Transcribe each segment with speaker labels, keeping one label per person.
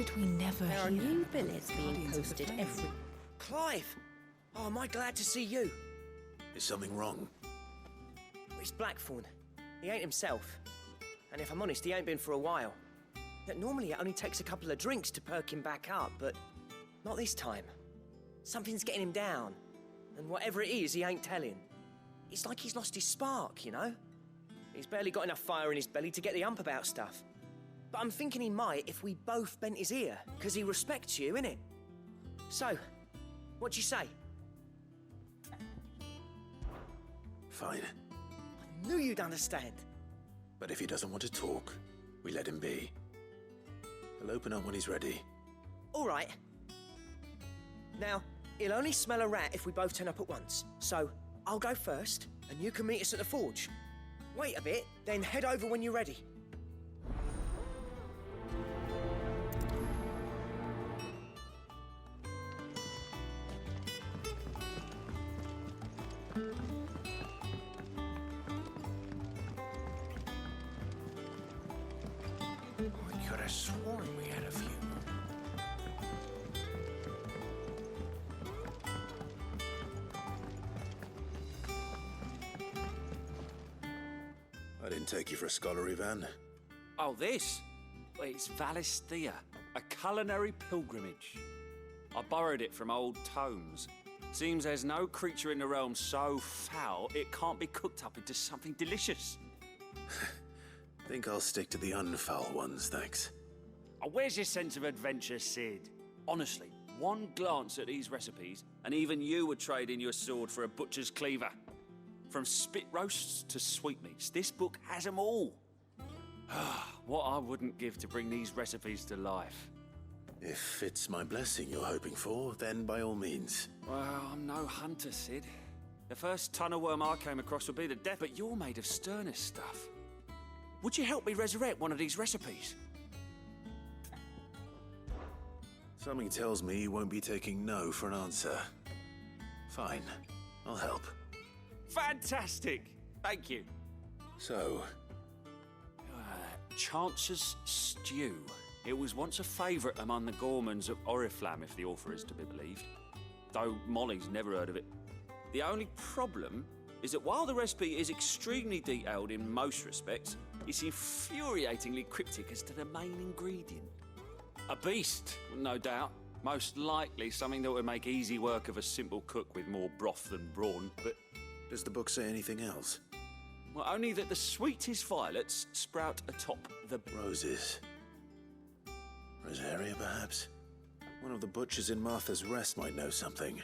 Speaker 1: did we never
Speaker 2: There are
Speaker 1: hear
Speaker 2: new
Speaker 1: of
Speaker 2: billets
Speaker 1: the
Speaker 2: being
Speaker 1: Guardians of the
Speaker 2: posted
Speaker 1: Flame?
Speaker 2: every...
Speaker 3: Clive! Oh, am I glad to see you?
Speaker 4: Is something wrong?
Speaker 3: It's Blackthorn. He ain't himself. And if I'm honest, he ain't been for a while. Yet normally it only takes a couple of drinks to perk him back up, but not this time. Something's getting him down. And whatever it is, he ain't telling. It's like he's lost his spark, you know? He's barely got enough fire in his belly to get the ump about stuff. But I'm thinking he might if we both bent his ear, because he respects you, innit? So, what do you say?
Speaker 4: Fine.
Speaker 3: I knew you'd understand.
Speaker 4: But if he doesn't want to talk, we let him be. He'll open up when he's ready.
Speaker 3: All right. Now, he'll only smell a rat if we both turn up at once. So, I'll go first, and you can meet us at the forge. Wait a bit, then head over when you're ready.
Speaker 5: I could have sworn we had a few.
Speaker 4: I didn't take you for a scholarly van.
Speaker 6: Oh, this? Well, it's Valisthea, a culinary pilgrimage. I borrowed it from old tomes. Seems there's no creature in the realm so foul it can't be cooked up into something delicious.
Speaker 4: Think I'll stick to the unfoul ones, thanks.
Speaker 6: Oh, where's your sense of adventure, Sid? Honestly, one glance at these recipes, and even you would trade in your sword for a butcher's cleaver. From spit roasts to sweetmeats, this book has them all. What I wouldn't give to bring these recipes to life.
Speaker 4: If it's my blessing you're hoping for, then by all means.
Speaker 6: Well, I'm no hunter, Sid. The first tunnel worm I came across would be the death, but you're made of sterner stuff. Would you help me resurrect one of these recipes?
Speaker 4: Something tells me you won't be taking no for an answer. Fine, I'll help.
Speaker 6: Fantastic! Thank you.
Speaker 4: So,
Speaker 6: Chance's Stew. It was once a favourite among the gourmands of Oriflamme, if the author is to be believed. Though Molly's never heard of it. The only problem is that while the recipe is extremely detailed in most respects, it's infuriatingly cryptic as to the main ingredient. A beast, no doubt. Most likely something that would make easy work of a simple cook with more broth than brawn, but...
Speaker 4: does the book say anything else?
Speaker 6: Well, only that the sweetest violets sprout atop the...
Speaker 4: Roses. Rosaria, perhaps? One of the butchers in Martha's Rest might know something.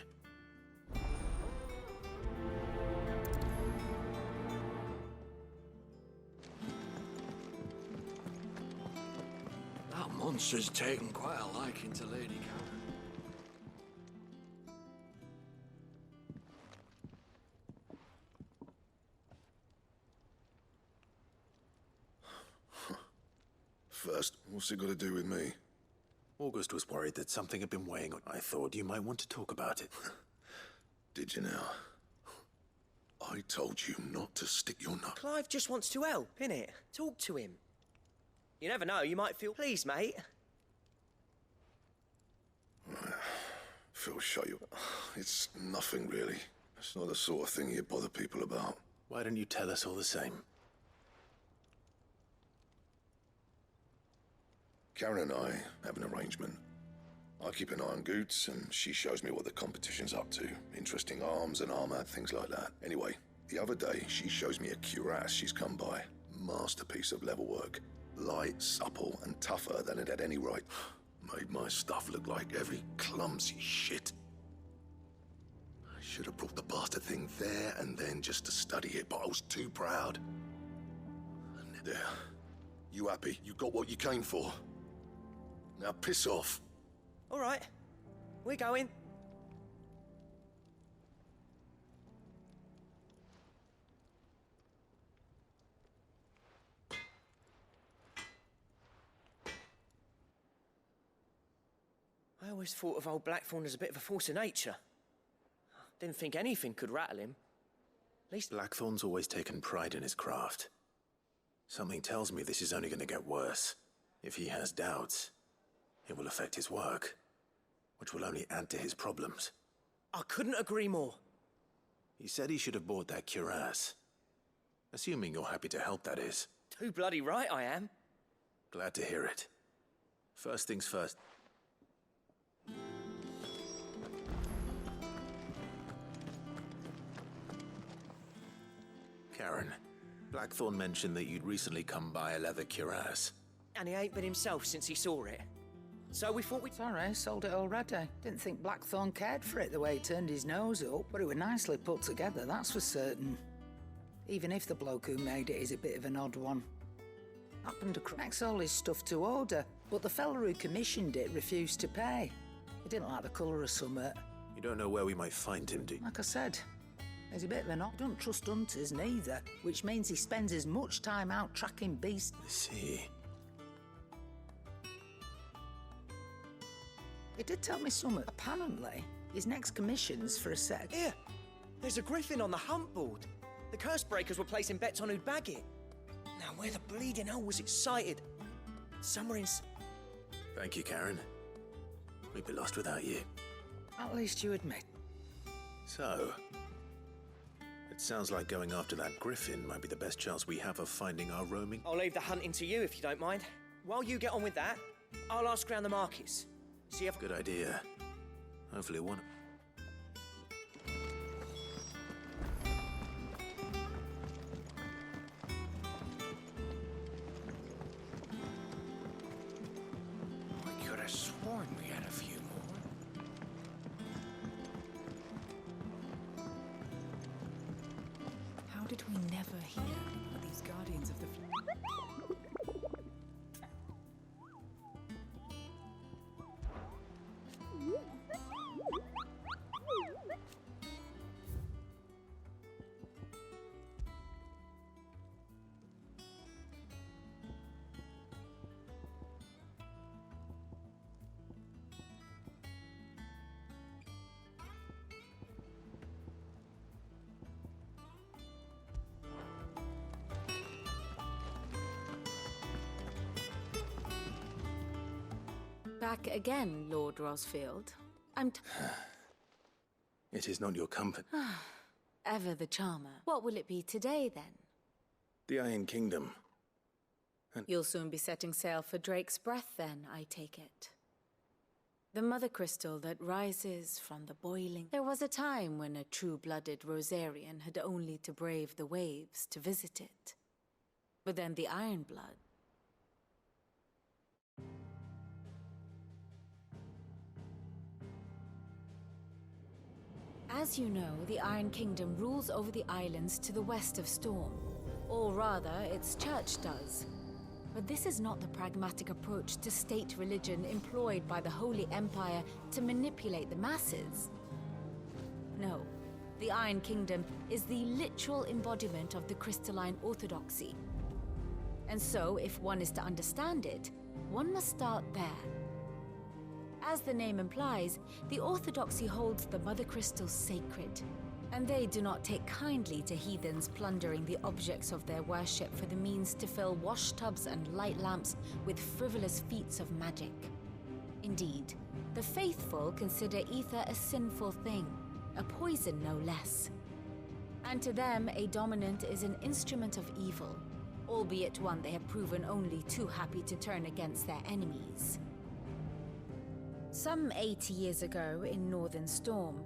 Speaker 5: That monster's taken quite a liking to Lady Karen.
Speaker 7: First, what's it got to do with me?
Speaker 4: August was worried that something had been weighing on. I thought you might want to talk about it.
Speaker 7: Did you now? I told you not to stick your nut.
Speaker 3: Clive just wants to help, innit? Talk to him. You never know, you might feel pleased, mate.
Speaker 7: Phil, shut you. It's nothing, really. It's not the sort of thing you bother people about.
Speaker 4: Why don't you tell us all the same?
Speaker 7: Karen and I have an arrangement. I keep an eye on Goots, and she shows me what the competition's up to. Interesting arms and armor, things like that. Anyway, the other day, she shows me a cuirass she's come by. Masterpiece of level work. Light, supple, and tougher than it had any right. Made my stuff look like every clumsy shit. I should have brought the bastard thing there and then just to study it, but I was too proud. And there. You happy? You got what you came for? Now piss off.
Speaker 3: All right, we're going. I always thought of old Blackthorn as a bit of a force of nature. Didn't think anything could rattle him. At least...
Speaker 4: Blackthorn's always taken pride in his craft. Something tells me this is only going to get worse. If he has doubts, It will affect his work, which will only add to his problems.
Speaker 3: I couldn't agree more.
Speaker 4: He said he should have bought that cuirass. Assuming you're happy to help, that is.
Speaker 3: Too bloody right I am.
Speaker 4: Glad to hear it. First things first. Karen, Blackthorn mentioned that you'd recently come by a leather cuirass.
Speaker 3: And he ain't been himself since he saw it. So we thought we'd...
Speaker 1: Sorry, sold it already. Didn't think Blackthorn cared for it the way he turned his nose up, but it was nicely put together, that's for certain. Even if the bloke who made it is a bit of an odd one. Happened to crack all his stuff to order, but the fella who commissioned it refused to pay. He didn't like the colour of summit.
Speaker 4: You don't know where we might find him, do you?
Speaker 1: Like I said, he's a bit of an odd. Don't trust hunters neither, which means he spends as much time out tracking beasts.
Speaker 4: I see.
Speaker 1: He did tell me something. Apparently, his next commission's for a set.
Speaker 3: Here, there's a griffin on the hunt board. The curse breakers were placing bets on who'd bag it. Now, where the bleeding hell was it sighted? Somewhere in...
Speaker 4: Thank you, Karen. We'd be lost without you.
Speaker 1: At least you admit.
Speaker 4: So, it sounds like going after that griffin might be the best chance we have of finding our roaming.
Speaker 3: I'll leave the hunting to you if you don't mind. While you get on with that, I'll ask around the markets. See if...
Speaker 4: Good idea. Hopefully one...
Speaker 5: I could have sworn we had a few more.
Speaker 2: How did we never hear of these guardians of the...
Speaker 8: Back again, Lord Rosfield.
Speaker 4: It is not your company.
Speaker 8: Ever the charmer. What will it be today, then?
Speaker 4: The Iron Kingdom.
Speaker 8: You'll soon be setting sail for Drake's Breath, then, I take it. The mother crystal that rises from the boiling... There was a time when a true-blooded Rosarian had only to brave the waves to visit it. But then the Iron Blood... As you know, the Iron Kingdom rules over the islands to the west of Storm. Or rather, its church does. But this is not the pragmatic approach to state religion employed by the Holy Empire to manipulate the masses. No, the Iron Kingdom is the literal embodiment of the crystalline orthodoxy. And so, if one is to understand it, one must start there. As the name implies, the Orthodoxy holds the Mother Crystals sacred, and they do not take kindly to heathens plundering the objects of their worship for the means to fill washtubs and light lamps with frivolous feats of magic. Indeed, the faithful consider ether a sinful thing, a poison no less. And to them, a dominant is an instrument of evil, albeit one they have proven only too happy to turn against their enemies. Some 80 years ago in Northern Storm,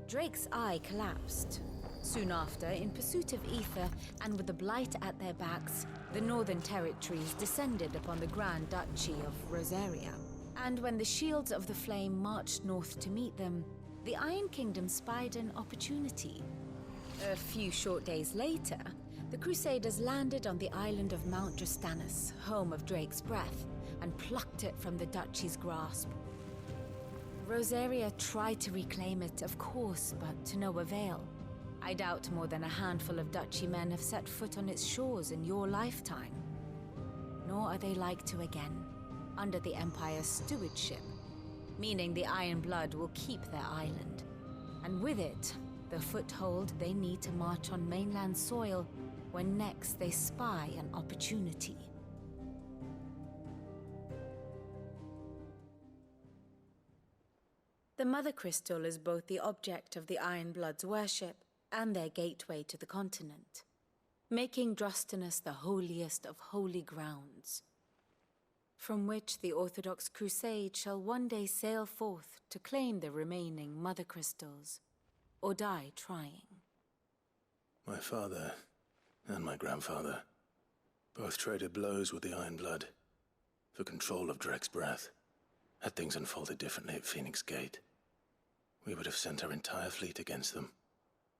Speaker 8: Drake's eye collapsed. Soon after, in pursuit of ether and with the blight at their backs, the Northern Territories descended upon the Grand Duchy of Rosaria. And when the Shields of the Flame marched north to meet them, the Iron Kingdom spied an opportunity. A few short days later, the Crusaders landed on the island of Mount Drastanus, home of Drake's Breath, and plucked it from the Duchy's grasp. Rosaria tried to reclaim it, of course, but to no avail. I doubt more than a handful of Duchy men have set foot on its shores in your lifetime. Nor are they like to again, under the Empire's stewardship, meaning the Iron Blood will keep their island. And with it, the foothold they need to march on mainland soil when next they spy an opportunity. The Mother Crystal is both the object of the Iron Blood's worship and their gateway to the continent, making Drostanus the holiest of holy grounds, from which the Orthodox Crusade shall one day sail forth to claim the remaining Mother Crystals, or die trying.
Speaker 4: My father and my grandfather both traded blows with the Iron Blood for control of Drek's breath. Had things unfolded differently at Phoenix Gate, we would have sent our entire fleet against them.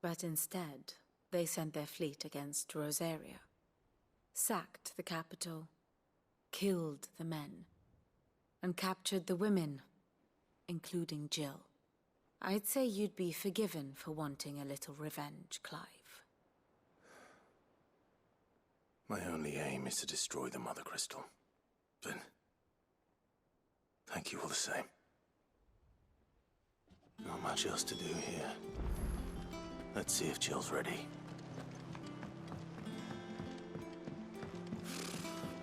Speaker 8: But instead, they sent their fleet against Rosaria, sacked the capital, killed the men, and captured the women, including Jill. I'd say you'd be forgiven for wanting a little revenge, Clive.
Speaker 4: My only aim is to destroy the Mother Crystal. But thank you all the same. Not much else to do here. Let's see if Jill's ready.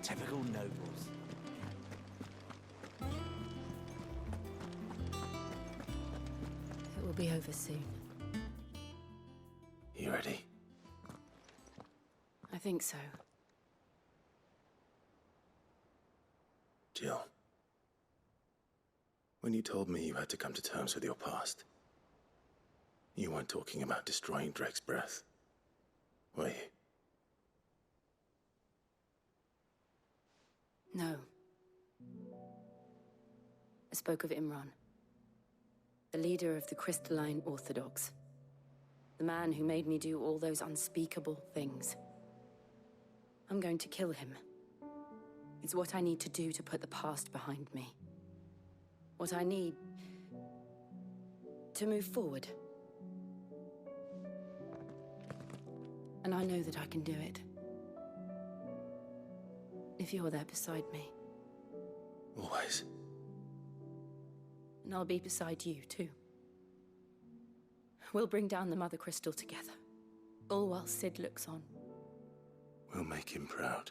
Speaker 5: Typical nobles.
Speaker 8: It will be over soon.
Speaker 4: You ready?
Speaker 8: I think so.
Speaker 4: Jill, when you told me you had to come to terms with your past, you weren't talking about destroying Drek's breath, were you?
Speaker 9: No. I spoke of Imran, the leader of the Crystalline Orthodox. The man who made me do all those unspeakable things. I'm going to kill him. It's what I need to do to put the past behind me. What I need to move forward. And I know that I can do it. If you're there beside me.
Speaker 4: Always.
Speaker 9: And I'll be beside you, too. We'll bring down the Mother Crystal together. All while Sid looks on.
Speaker 4: We'll make him proud.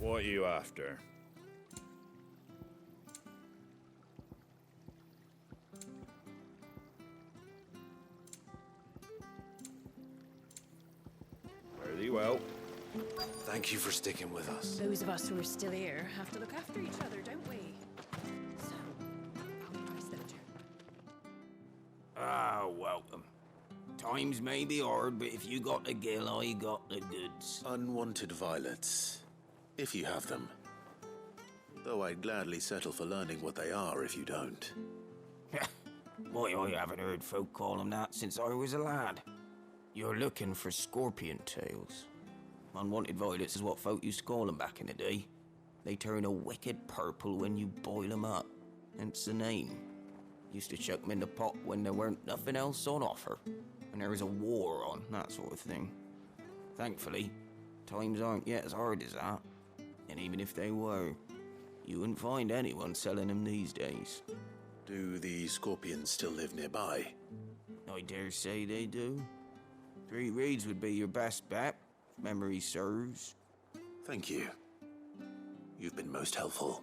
Speaker 10: What are you after? Very well.
Speaker 5: Thank you for sticking with us.
Speaker 2: Those of us who are still here have to look after each other, don't we? So, how price ledger?
Speaker 5: Ah, welcome. Times may be hard, but if you got the gill, I got the goods.
Speaker 4: Unwanted violets, if you have them. Though I'd gladly settle for learning what they are if you don't.
Speaker 5: Why, I haven't heard folk call them that since I was a lad. You're looking for scorpion tails. Unwanted violets is what folk used to call them back in the day. They turn a wicked purple when you boil them up. Hence the name. Used to chuck them in the pot when there weren't nothing else on offer. And there was a war on, that sort of thing. Thankfully, times aren't yet as hard as that. And even if they were, you wouldn't find anyone selling them these days.
Speaker 4: Do the scorpions still live nearby?
Speaker 5: I dare say they do. 3 Reeds would be your best bet. if memory serves.
Speaker 4: Thank you. You've been most helpful.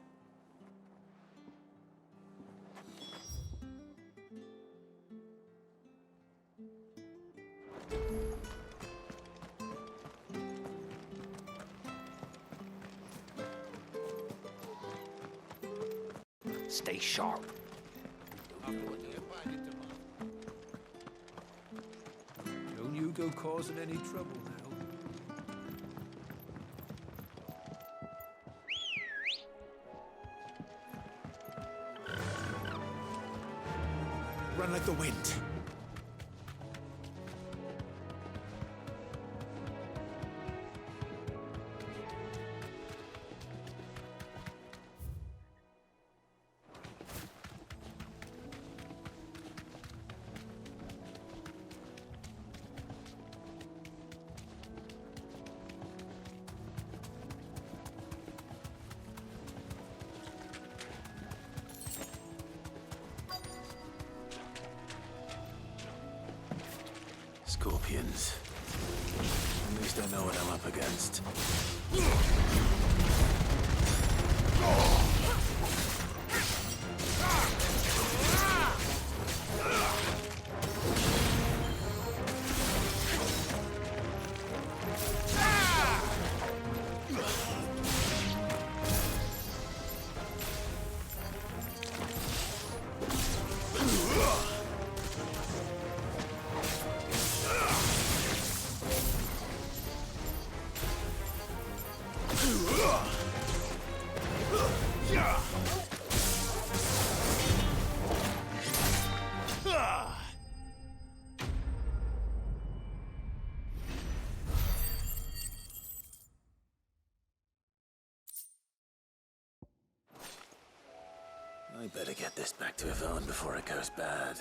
Speaker 3: Stay sharp.
Speaker 11: Don't you go causing any trouble now. Run like the wind.
Speaker 4: Scorpions. At least I know what I'm up against. I better get this back to Yvonne before it goes bad.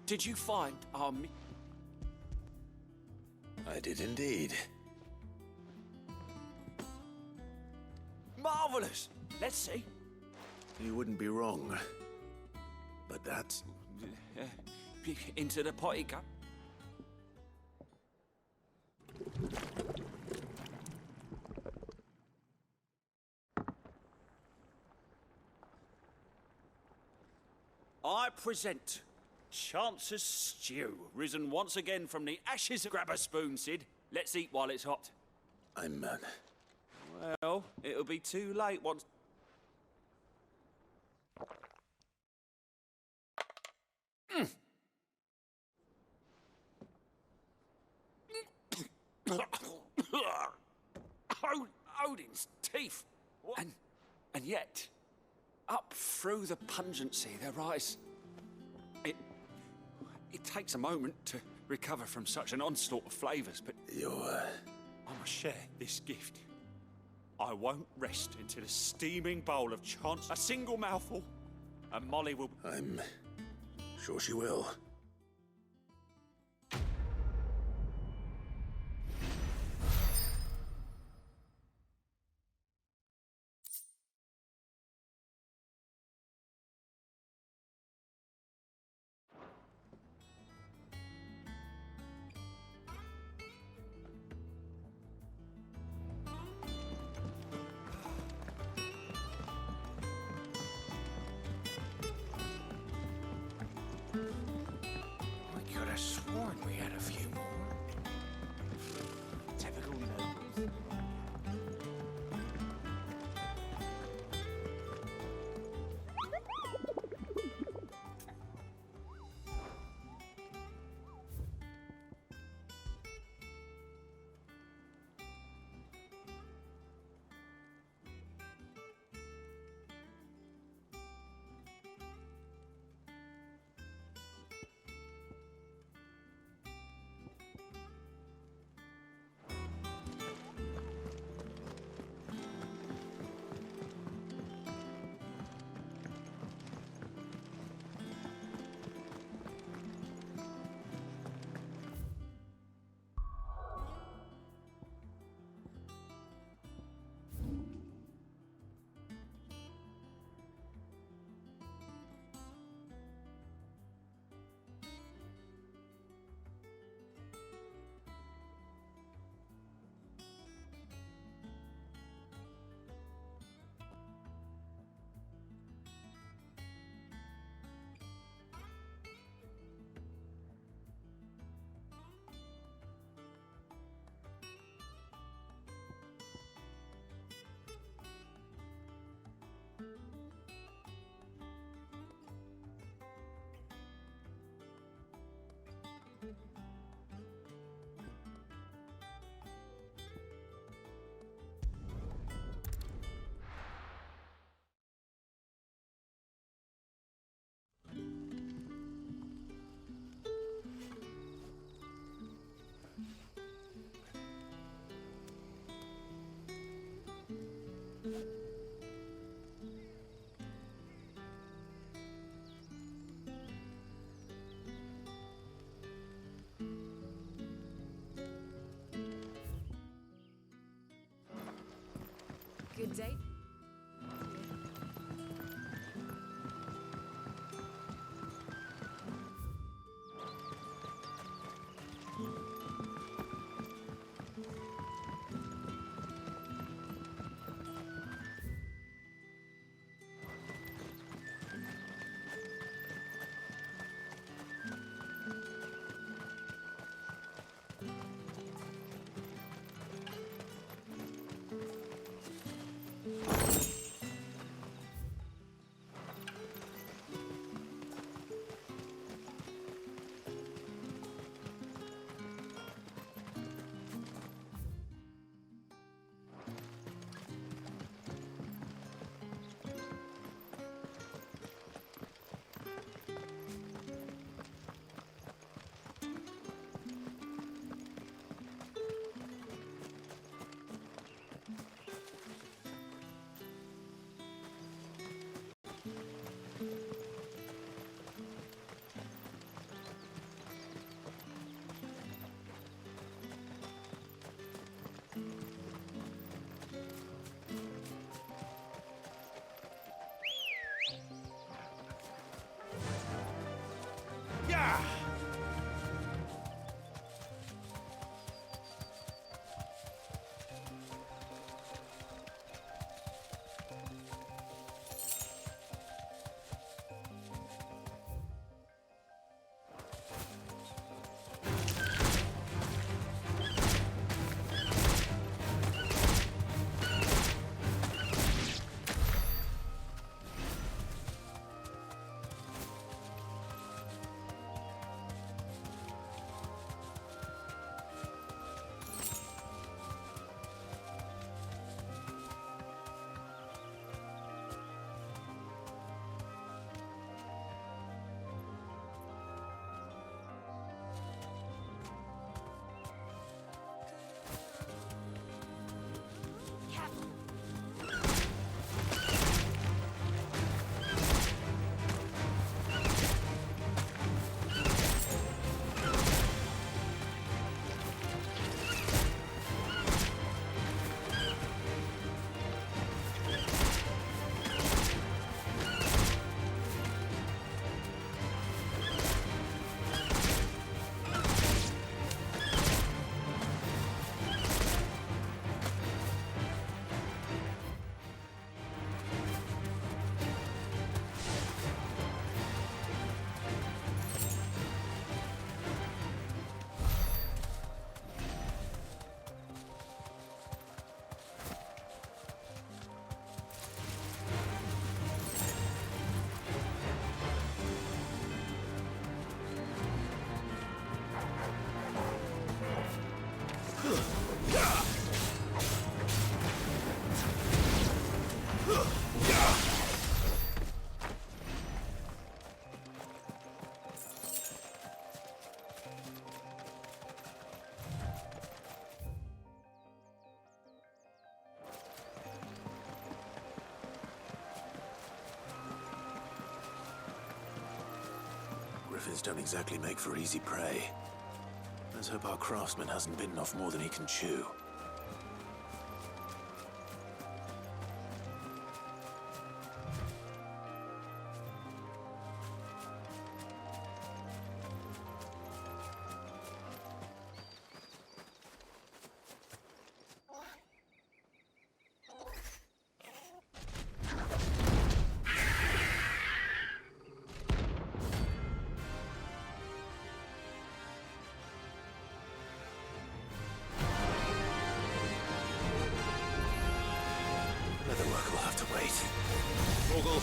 Speaker 6: Did you find our
Speaker 4: I did indeed.
Speaker 6: Marvelous! Let's see.
Speaker 4: You wouldn't be wrong. But that's...
Speaker 6: Into the potty cup. I present Chance's stew, risen once again from the ashes. Grab a spoon, Sid. Let's eat while it's hot.
Speaker 4: I'm...
Speaker 6: Well, it'll be too late once... Odin's teeth. And yet, up through the pungency there rise... It takes a moment to recover from such an onslaught of flavours, but... I must share this gift. I won't rest until a steaming bowl of Chance... A single mouthful, and Molly will...
Speaker 4: I'm... sure she will.
Speaker 8: Date?
Speaker 4: Griffins don't exactly make for easy prey. Let's hope our craftsman hasn't bitten off more than he can chew. Leatherwork will have to wait. Morgul,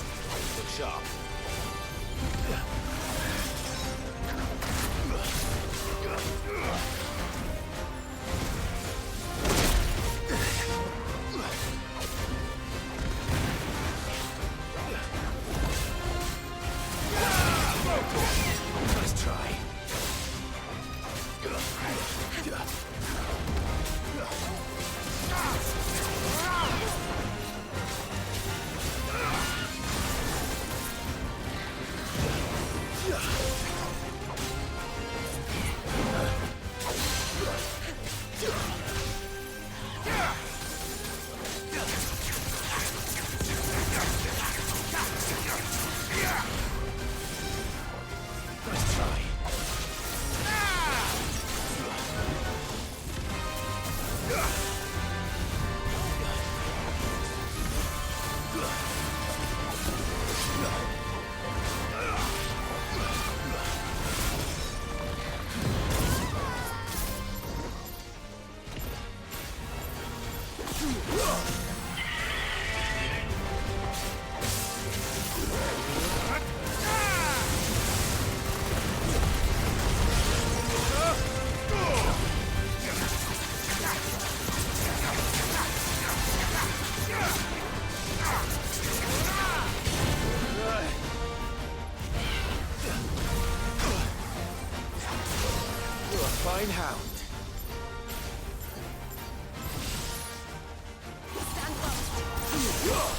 Speaker 4: look sharp. Nice try. Divine Hound.
Speaker 2: Stand well.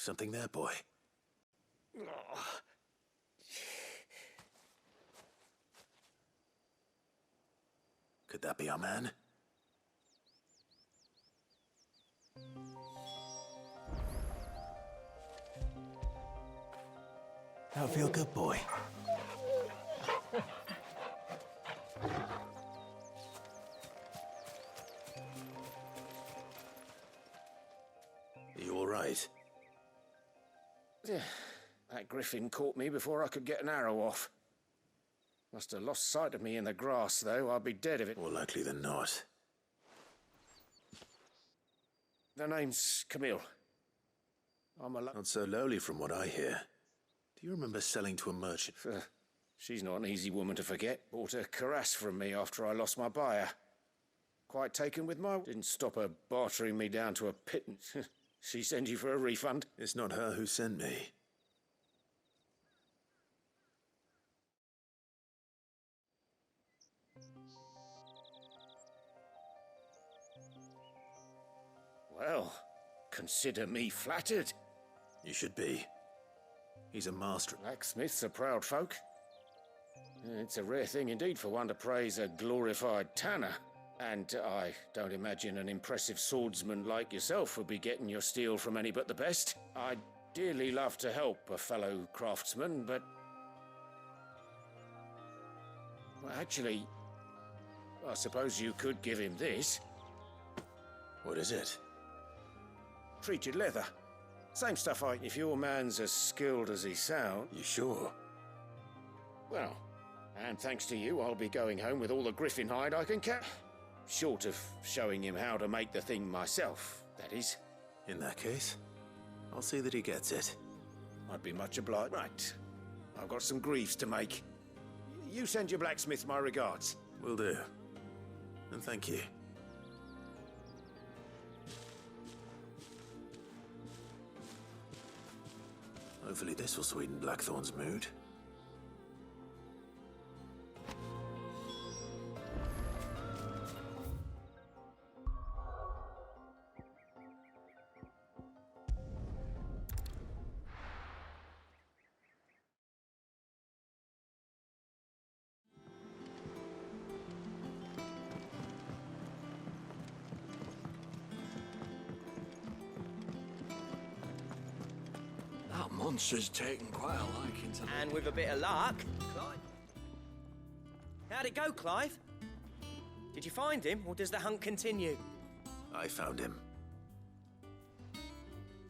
Speaker 4: Is something there, boy? Could that be our man? That'll feel good, boy. Are you all right?
Speaker 12: That griffin caught me before I could get an arrow off. Must have lost sight of me in the grass, though. I'd be dead if it...
Speaker 4: More likely than not.
Speaker 12: The name's Camille. I'm a...
Speaker 4: Not so lowly from what I hear. Do you remember selling to a merchant?
Speaker 12: She's not an easy woman to forget. Bought a cuirass from me after I lost my buyer. Quite taken with my... Didn't stop her bartering me down to a pittance. She send you for a refund?
Speaker 4: It's not her who sent me.
Speaker 12: Well, consider me flattered.
Speaker 4: You should be. He's a master.
Speaker 12: Blacksmiths are proud folk. It's a rare thing indeed for one to praise a glorified tanner. And I don't imagine an impressive swordsman like yourself would be getting your steel from any but the best. I'd dearly love to help a fellow craftsman, but... Well, actually, I suppose you could give him this.
Speaker 4: What is it?
Speaker 12: Treated leather. Same stuff if your man's as skilled as he sounds.
Speaker 4: You sure?
Speaker 12: Well, and thanks to you, I'll be going home with all the griffin hide I can catch. Short of showing him how to make the thing myself, that is.
Speaker 4: In that case, I'll see that he gets it.
Speaker 12: I'd be much obliged. Right. I've got some greaves to make. You send your blacksmith my regards.
Speaker 4: Will do. And thank you. Hopefully this will sweeten Blackthorn's mood.
Speaker 11: monster's taken quite a liking to
Speaker 3: And with a bit of luck, Clive. How'd it go, Clive? Did you find him, or does the hunt continue?
Speaker 4: I found him.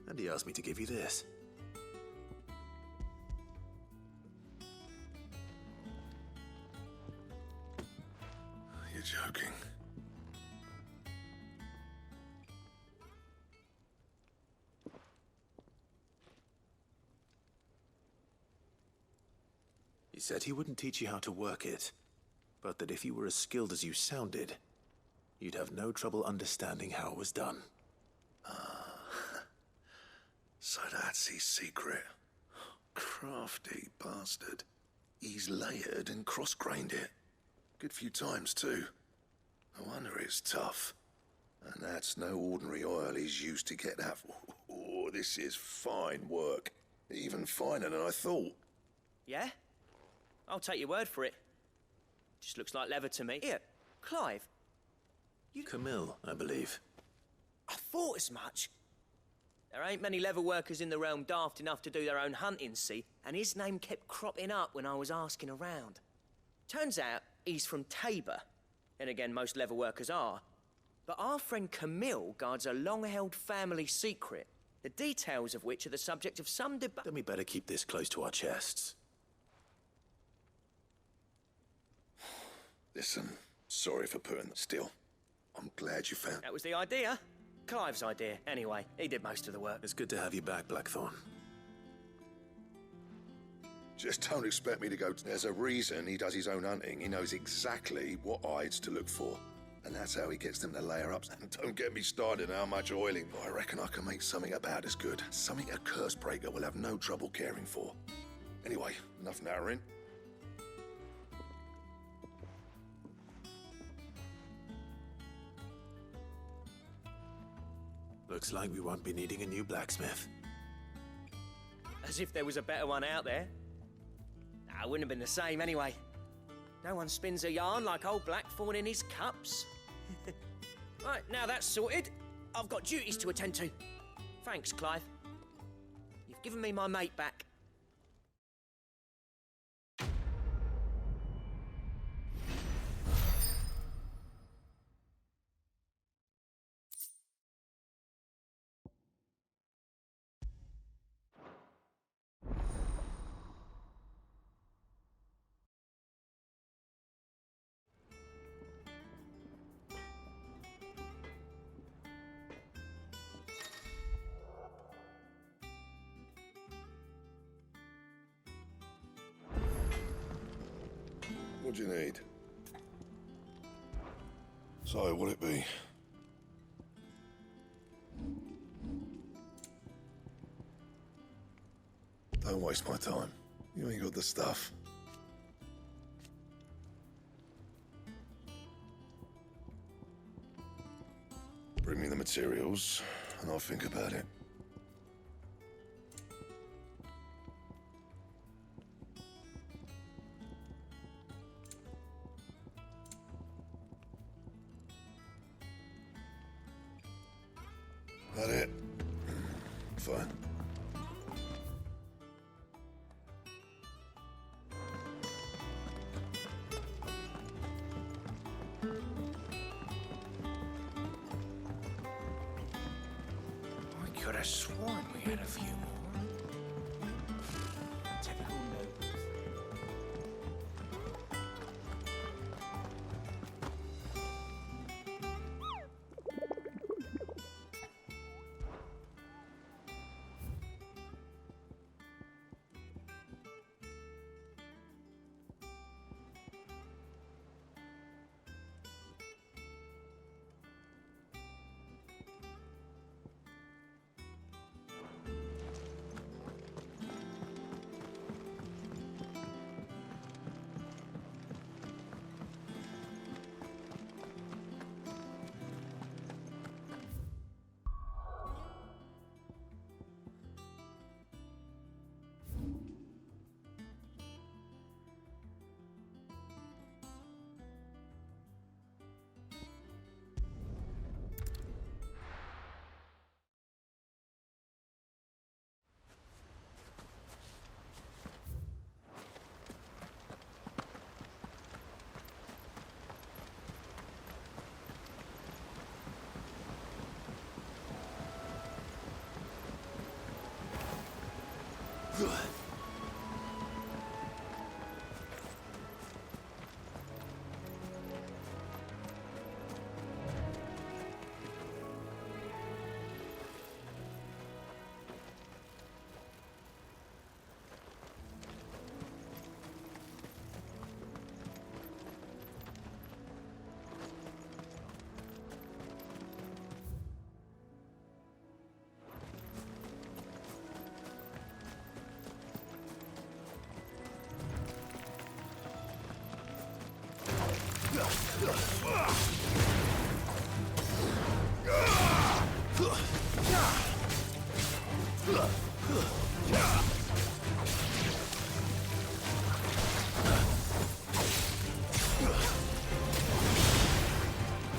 Speaker 4: And he asked me to give you this.
Speaker 7: You're joking.
Speaker 4: He said he wouldn't teach you how to work it, but that if you were as skilled as you sounded, you'd have no trouble understanding how it was done.
Speaker 7: So that's his secret. Crafty bastard. He's layered and cross-grained it. Good few times, too. No wonder it's tough. And that's no ordinary oil he's used to get that. Oh, this is fine work. Even finer than I thought.
Speaker 3: Yeah? I'll take your word for it. Just looks like leather to me. Here, Clive.
Speaker 4: Camille, I believe.
Speaker 3: I thought as much. There ain't many leather workers in the realm daft enough to do their own hunting, see? And his name kept cropping up when I was asking around. Turns out he's from Tabor. And again, most leather workers are. But our friend Camille guards a long-held family secret, the details of which are the subject of some debate.
Speaker 4: Then we better keep this close to our chests.
Speaker 7: Listen, sorry for putting it still. I'm glad you found...
Speaker 3: That was the idea. Clive's idea, anyway. He did most of the work.
Speaker 4: It's good to have you back, Blackthorn.
Speaker 7: Just don't expect me to go... There's a reason he does his own hunting. He knows exactly what hides to look for. And that's how he gets them to layer up. And don't get me started on how much oiling. I reckon I can make something about as good. Something a curse breaker will have no trouble caring for. Anyway, enough narrowing.
Speaker 4: Looks like we won't be needing a new blacksmith.
Speaker 3: As if there was a better one out there. Nah, it wouldn't have been the same anyway. No one spins a yarn like old Blackthorn in his cups. Right, now that's sorted, I've got duties to attend to. Thanks, Clive. You've given me my mate back.
Speaker 7: What do you need? So, what'll it be? Don't waste my time. You ain't got the stuff. Bring me the materials, and I'll think about it. That it? Fine.
Speaker 12: I could have sworn we had a few more. Typical nobles.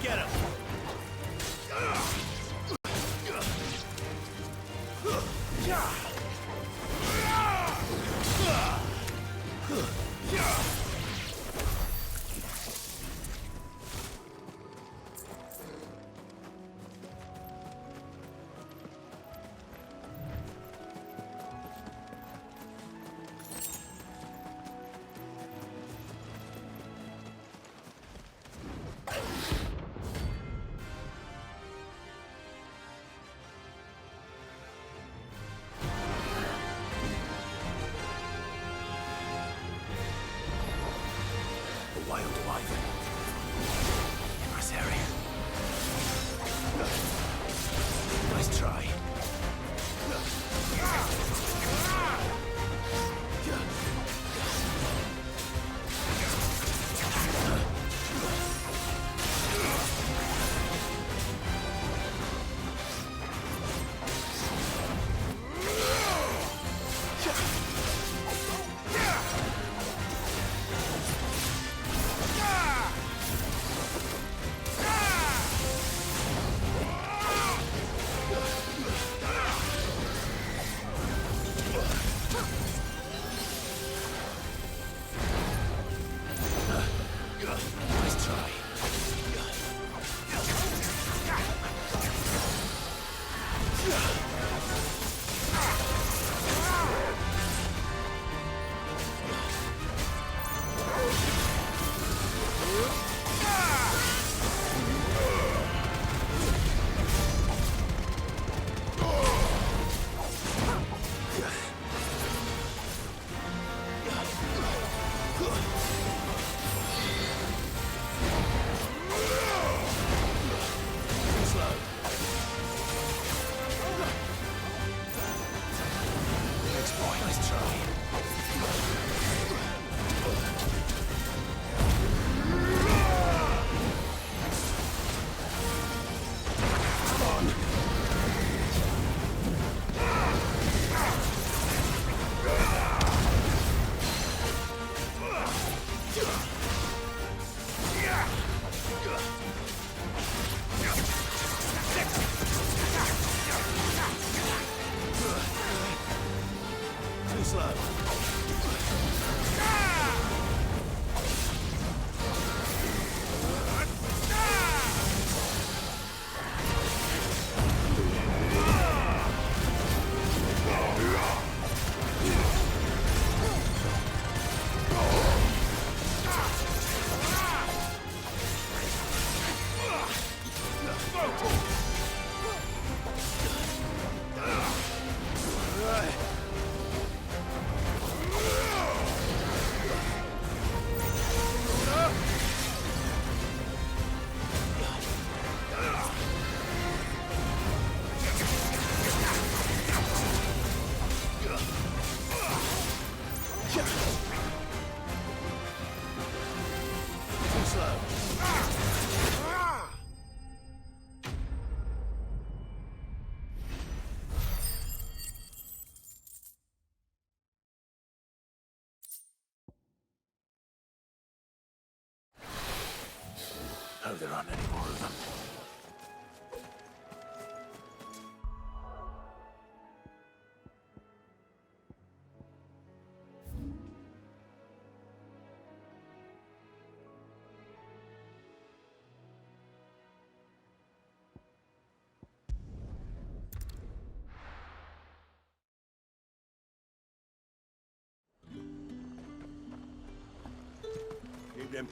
Speaker 4: Get him! Wild wyvern. In this area. Nice try. Nice try. Too slow. Hope there aren't any more of them.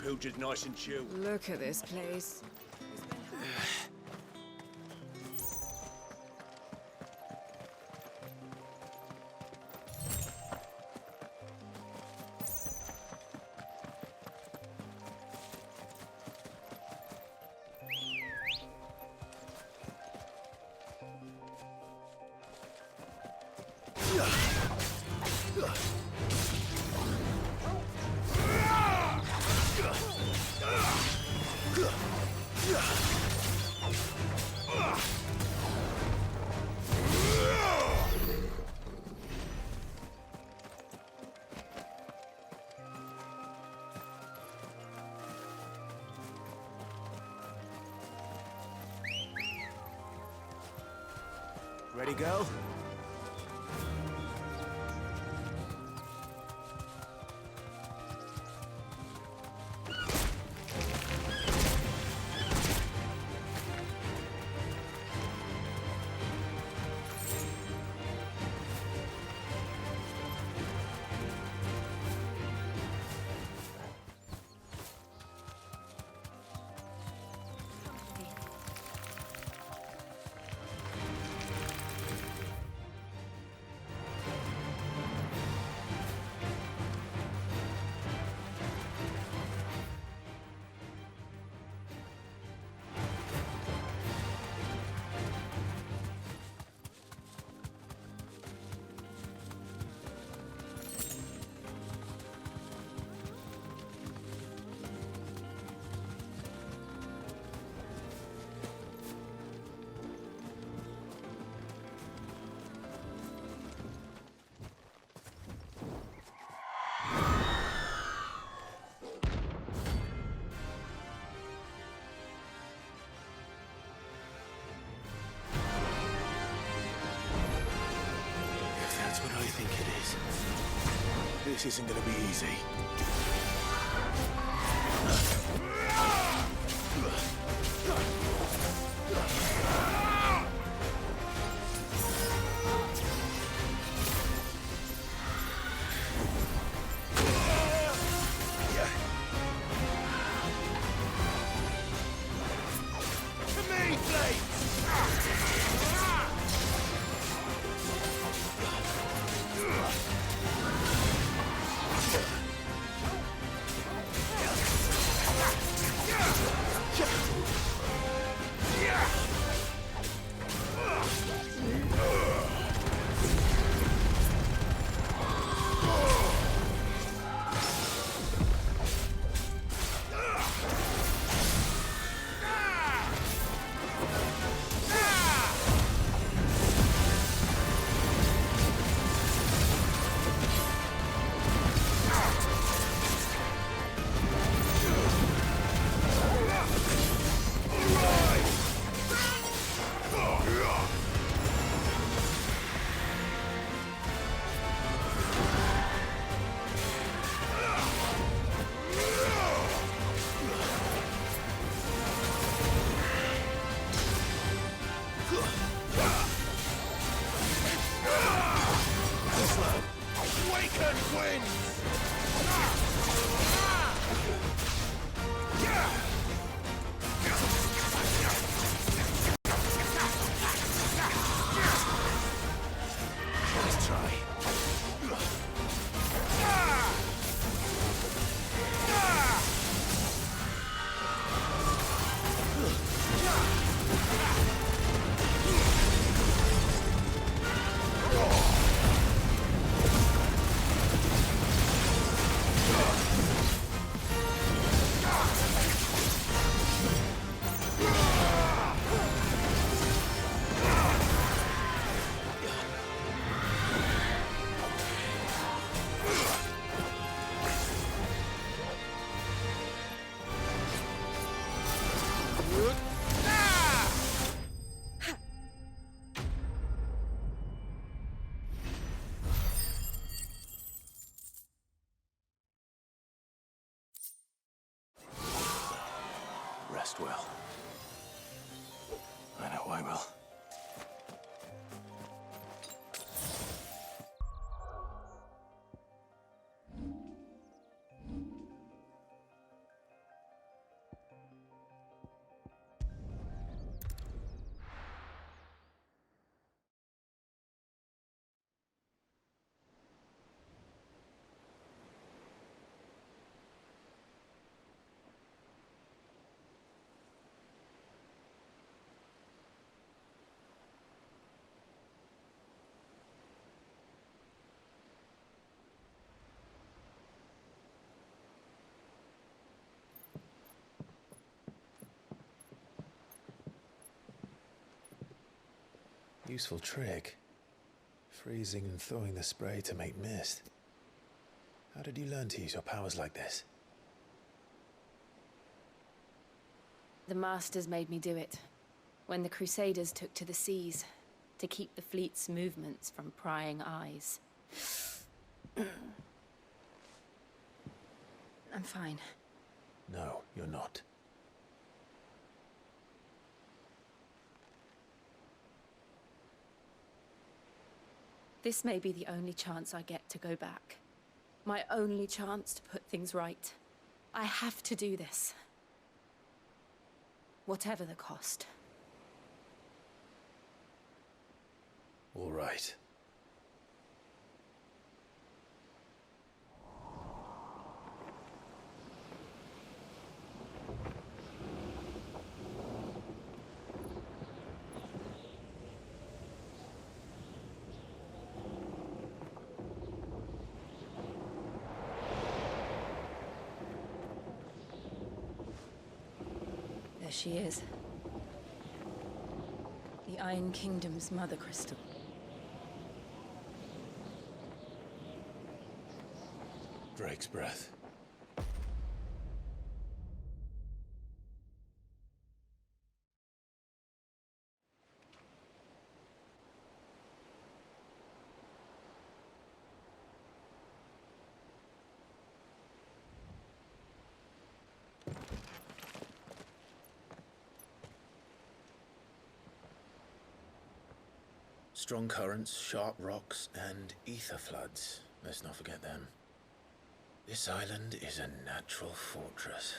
Speaker 10: pilchers nice and chill.
Speaker 2: Look at this place.
Speaker 3: Ready, girl?
Speaker 4: That's what I think it is. This isn't gonna be easy. Rest well. I know I will. Useful trick. Freezing and throwing the spray to make mist. How did you learn to use your powers like this?
Speaker 9: The Masters made me do it. When the Crusaders took to the seas, to keep the fleet's movements from prying eyes. I'm fine.
Speaker 4: No, you're not.
Speaker 9: This may be the only chance I get to go back. My only chance to put things right. I have to do this. Whatever the cost.
Speaker 4: All right.
Speaker 9: There she is. The Iron Kingdom's mother crystal.
Speaker 4: Drake's breath. Strong currents, sharp rocks, and ether floods. Let's not forget them. This island is a natural fortress.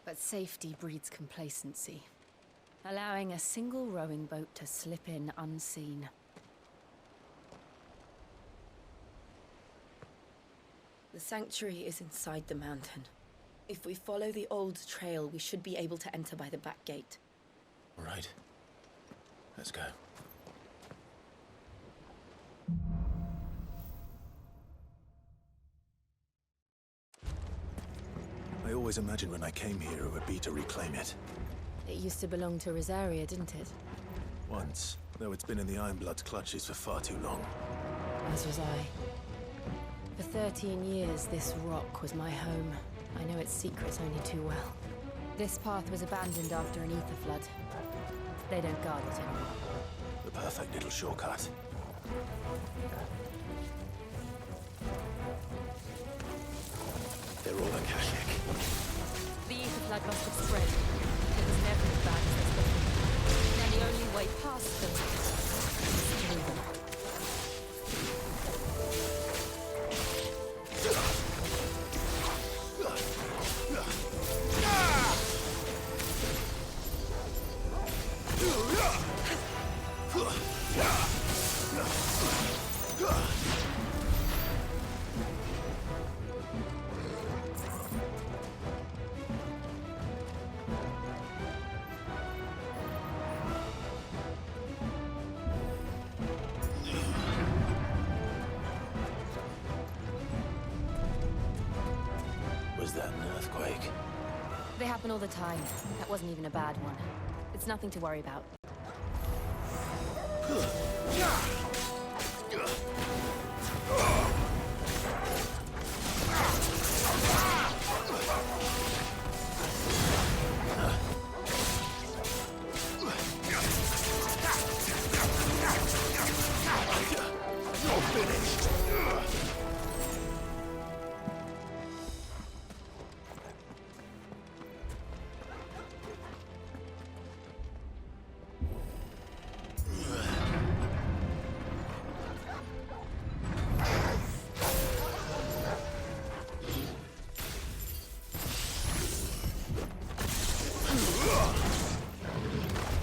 Speaker 9: But safety breeds complacency, allowing a single rowing boat to slip in unseen. The sanctuary is inside the mountain. If we follow the old trail, we should be able to enter by the back gate.
Speaker 4: All right. Let's go. I always imagined when I came here it would be to reclaim it.
Speaker 9: It used to belong to Rosaria, didn't it?
Speaker 4: Once, though it's been in the Ironblood's clutches for far too long.
Speaker 9: As was I. For 13 years, this rock was my home. I know its secrets only too well. This path was abandoned after an ether flood. They don't guard it anymore.
Speaker 4: The perfect little shortcut. They're all Akashic.
Speaker 9: The ether flood must have spread. It was never as bad as this before. And the only way past them is through them.
Speaker 4: Was that an earthquake?
Speaker 9: They happen all the time. That wasn't even a bad one. It's nothing to worry about.
Speaker 4: You're finished!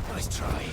Speaker 4: Nice try.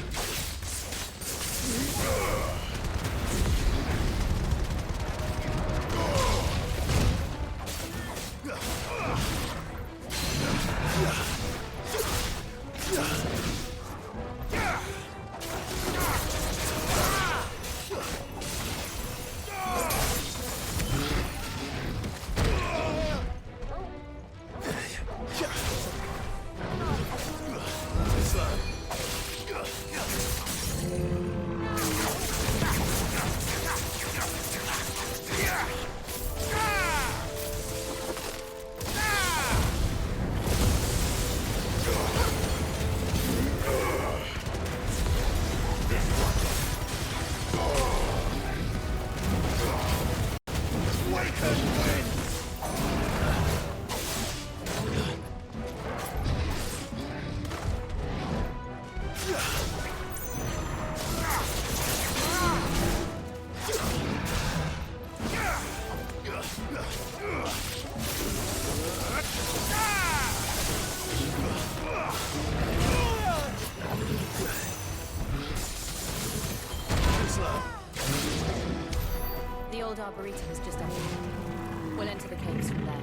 Speaker 8: Arboretum is just up ahead. We'll enter the caves from there.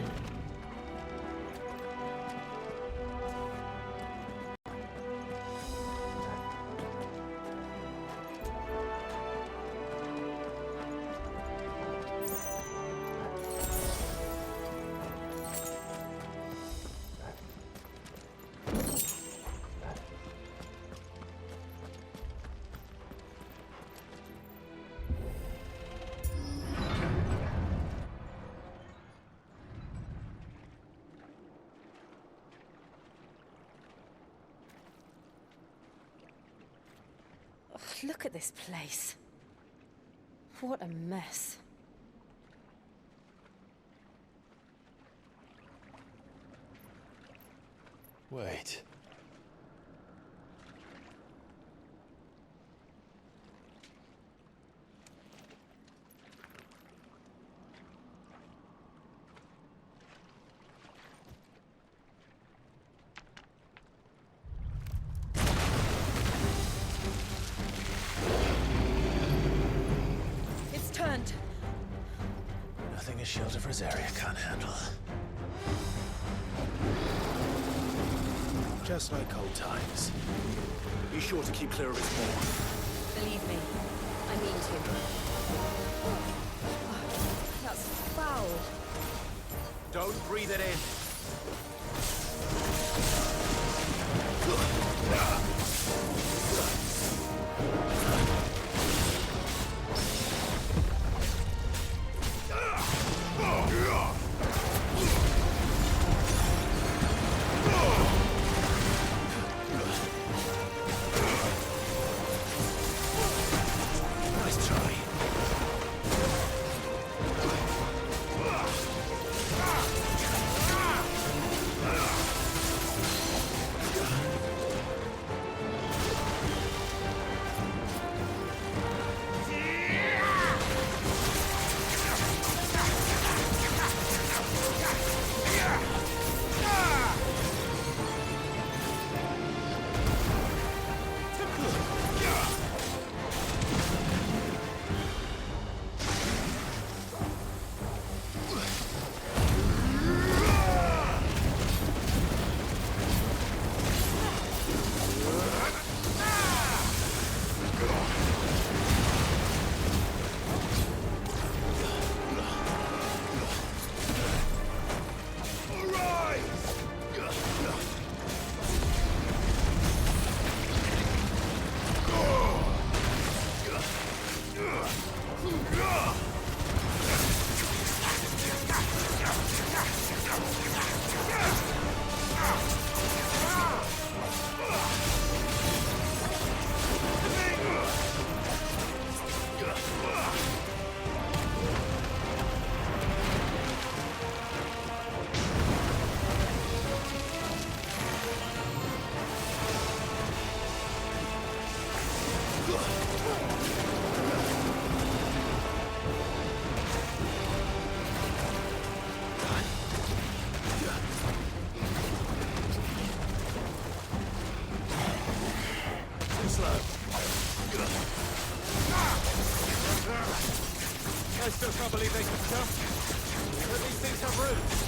Speaker 8: Look at this place. What a mess.
Speaker 4: Wait.
Speaker 2: It's turned.
Speaker 4: Nothing a shelter for Zaria can't handle. Just like old times. Be sure to keep clear of its wall.
Speaker 8: Believe me, I mean to. That's foul.
Speaker 4: Don't breathe it in. Nice try.
Speaker 13: I still can't believe they could jump. But these things have roots.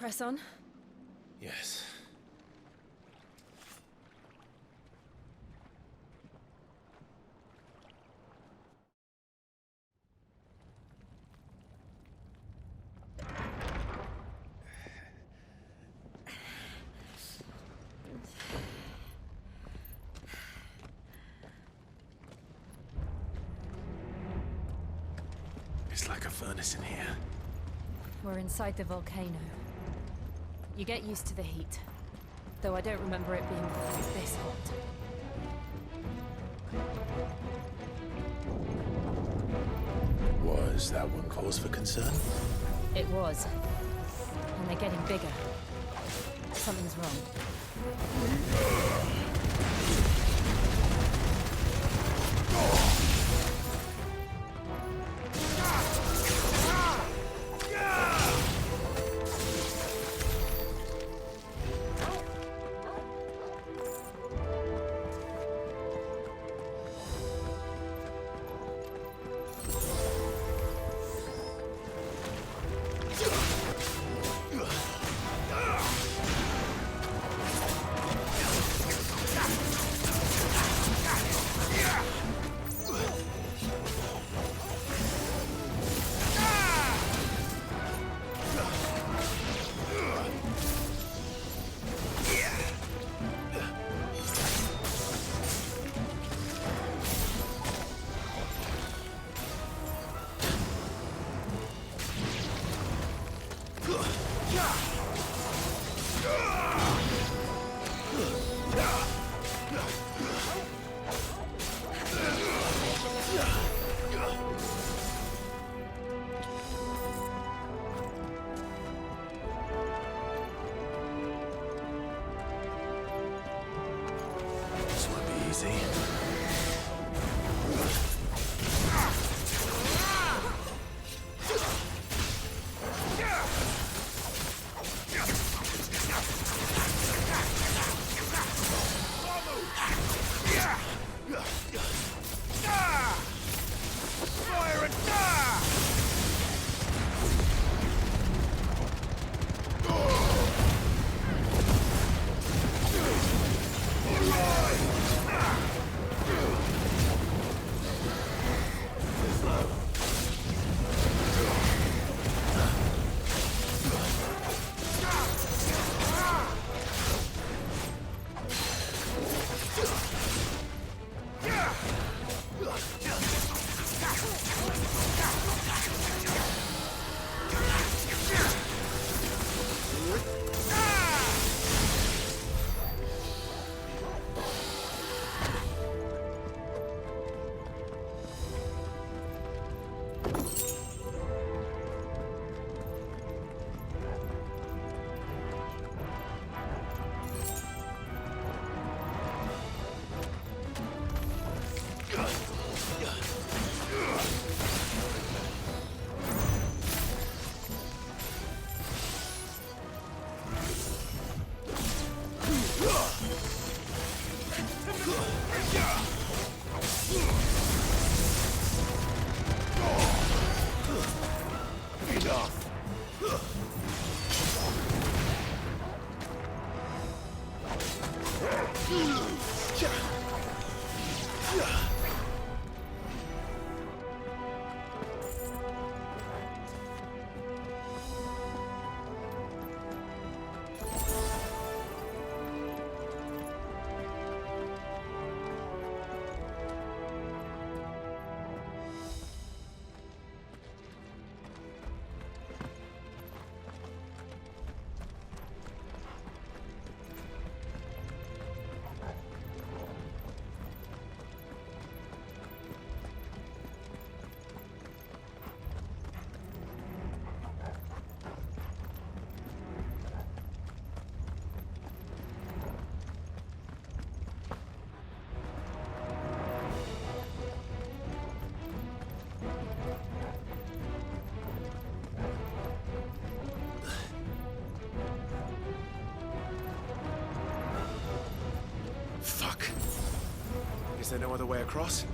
Speaker 8: Press on.
Speaker 4: Yes. It's like a furnace in here.
Speaker 8: We're inside the volcano. You get used to the heat. Though I don't remember it being quite this hot.
Speaker 4: Was that one cause for concern?
Speaker 8: It was. And they're getting bigger. Something's wrong.
Speaker 4: This won't be easy. Fuck. Is there no other way across?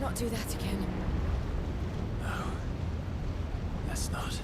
Speaker 8: Let's not do that again.
Speaker 4: No. Let's not.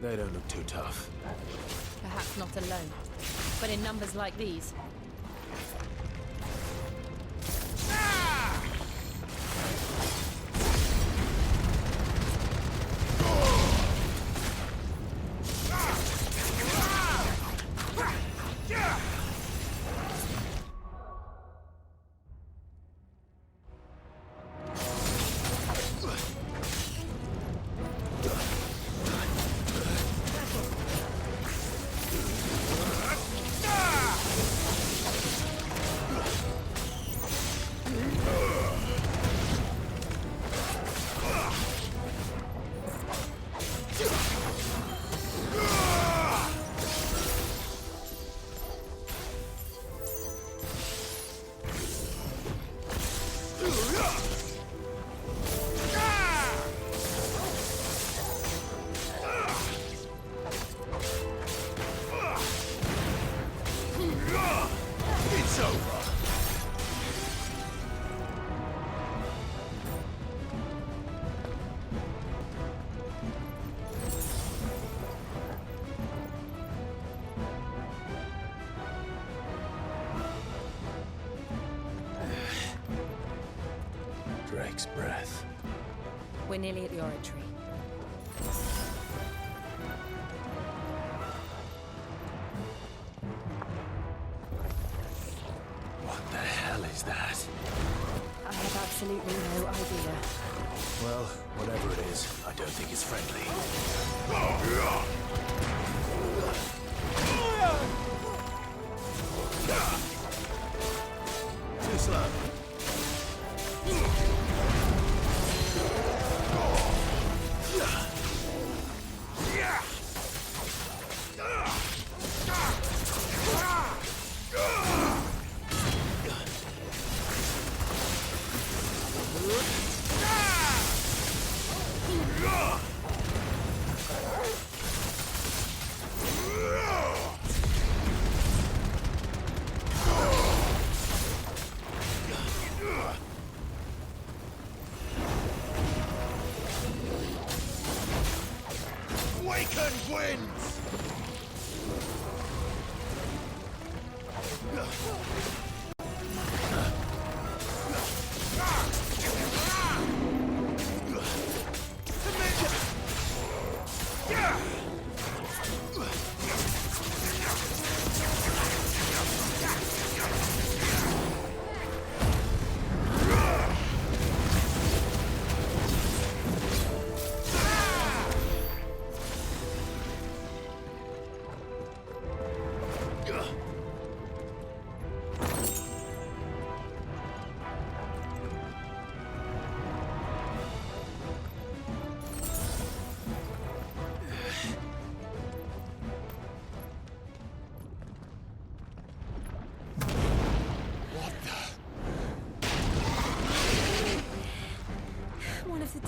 Speaker 4: They don't look too tough.
Speaker 8: Perhaps not alone, but in numbers like these.
Speaker 4: Drake's breath.
Speaker 8: We're nearly at the oratory.
Speaker 4: What the hell is that?
Speaker 8: I have absolutely no idea.
Speaker 4: Well, whatever it is, I don't think it's friendly. Too slow.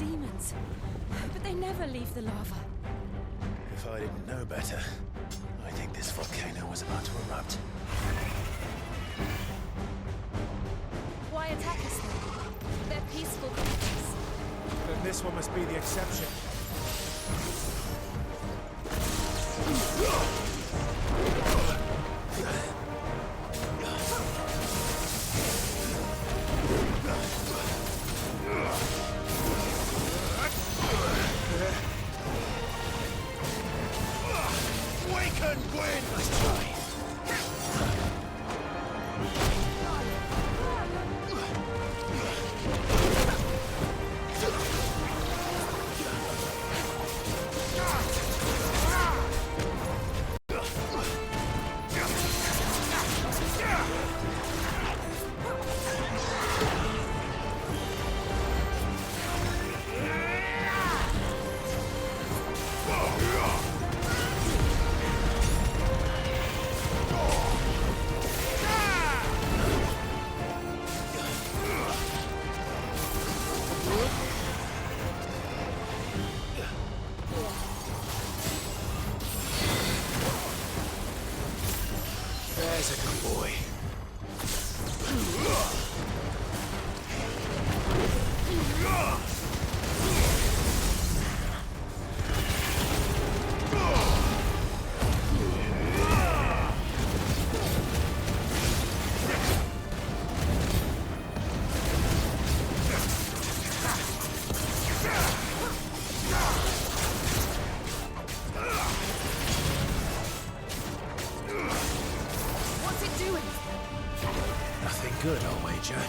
Speaker 8: demons. But they never leave the lava.
Speaker 4: If I didn't know better, I think this volcano was about to erupt.
Speaker 8: Why attack us then? They're peaceful creatures.
Speaker 13: Then this one must be the exception.
Speaker 4: There's a good boy.
Speaker 8: What's it doing?
Speaker 4: Nothing good, I'll wager.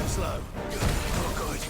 Speaker 4: Slow. Oh, good.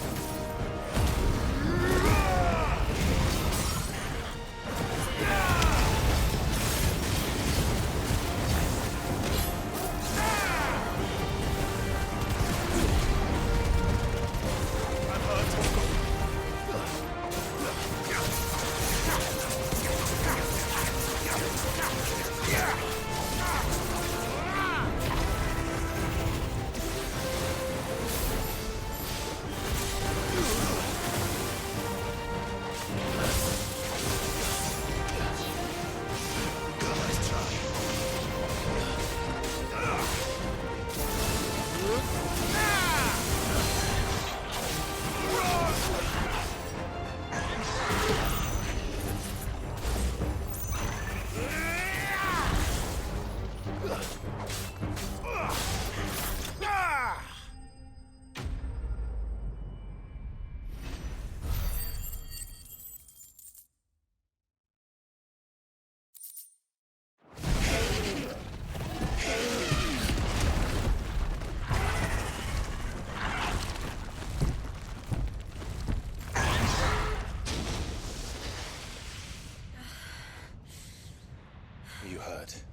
Speaker 4: You hurt?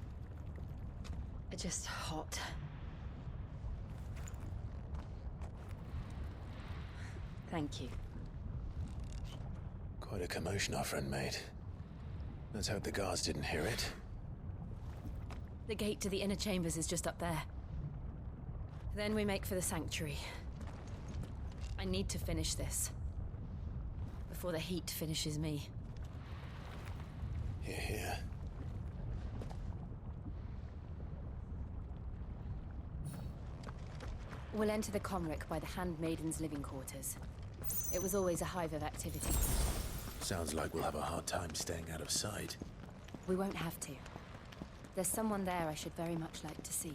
Speaker 9: Just hot. Thank you.
Speaker 4: Quite a commotion our friend made. Let's hope the guards didn't hear it.
Speaker 8: The gate to the inner chambers is just up there. Then we make for the sanctuary. I need to finish this. Before the heat finishes me.
Speaker 4: Hear, hear.
Speaker 8: We'll enter the Comric by the Handmaiden's living quarters. It was always a hive of activity.
Speaker 4: Sounds like we'll have a hard time staying out of sight.
Speaker 8: We won't have to.
Speaker 9: There's someone there I should very much like to see.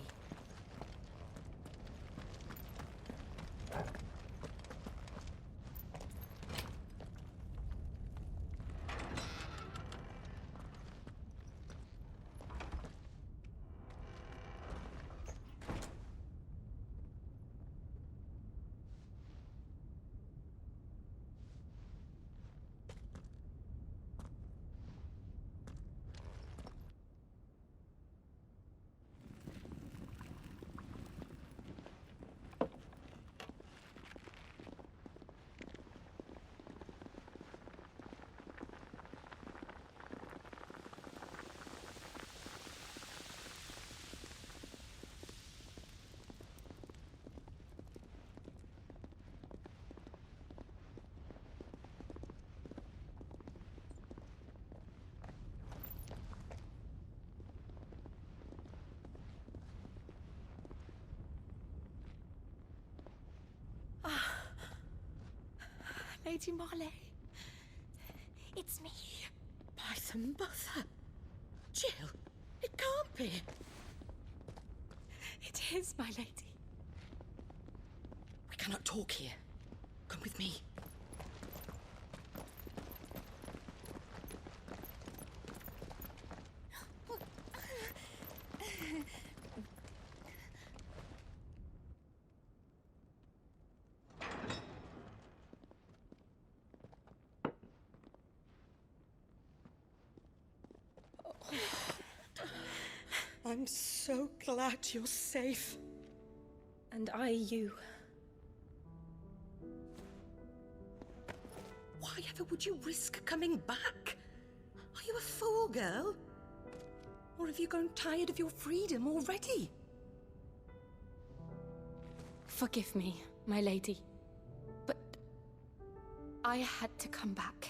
Speaker 2: Lady Marley. It's me. By the mother. Jill, it can't be. It is, my lady. We cannot talk here. Come with me. I'm so glad you're safe.
Speaker 9: And I you.
Speaker 2: Why ever would you risk coming back? Are you a fool, girl? Or have you grown tired of your freedom already?
Speaker 9: Forgive me, my lady. But I had to come back.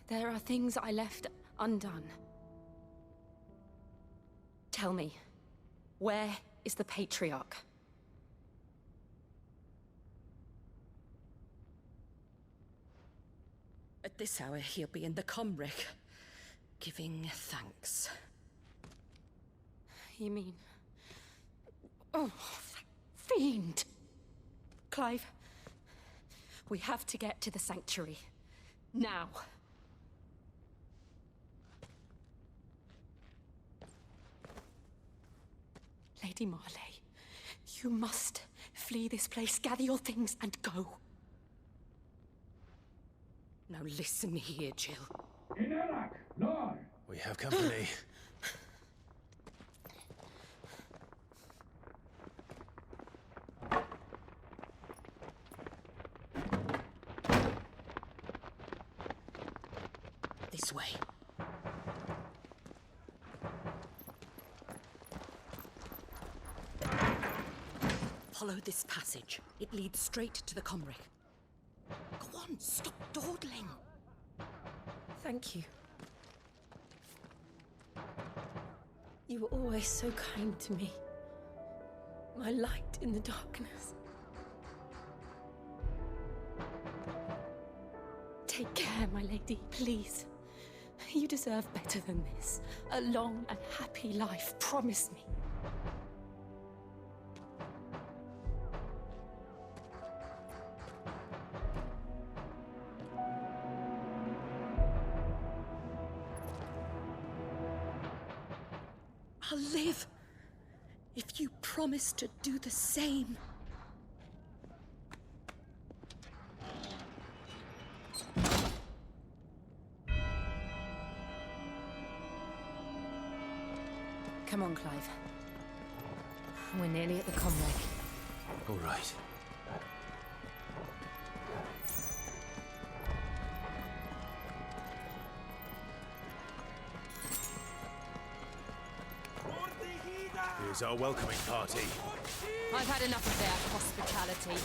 Speaker 9: There are things I left undone. Tell me, where is the Patriarch?
Speaker 2: At this hour, he'll be in the Comric, giving thanks.
Speaker 9: You mean... Oh, fiend! Clive, we have to get to the sanctuary. Now. Lady Marley, you must flee this place, gather your things, and go.
Speaker 2: Now listen here, Jill.
Speaker 4: We have company.
Speaker 2: This way. Follow this passage. It leads straight to the Comric. Go on, stop dawdling.
Speaker 9: Thank you. You were always so kind to me. My light in the darkness. Take care, my lady, please. You deserve better than this. A long and happy life, promise me.
Speaker 2: I'll live if you promise to do the same.
Speaker 9: Come on, Clive. We're nearly at the Comric.
Speaker 4: All right. Here's our welcoming party.
Speaker 9: I've had enough of their hospitality.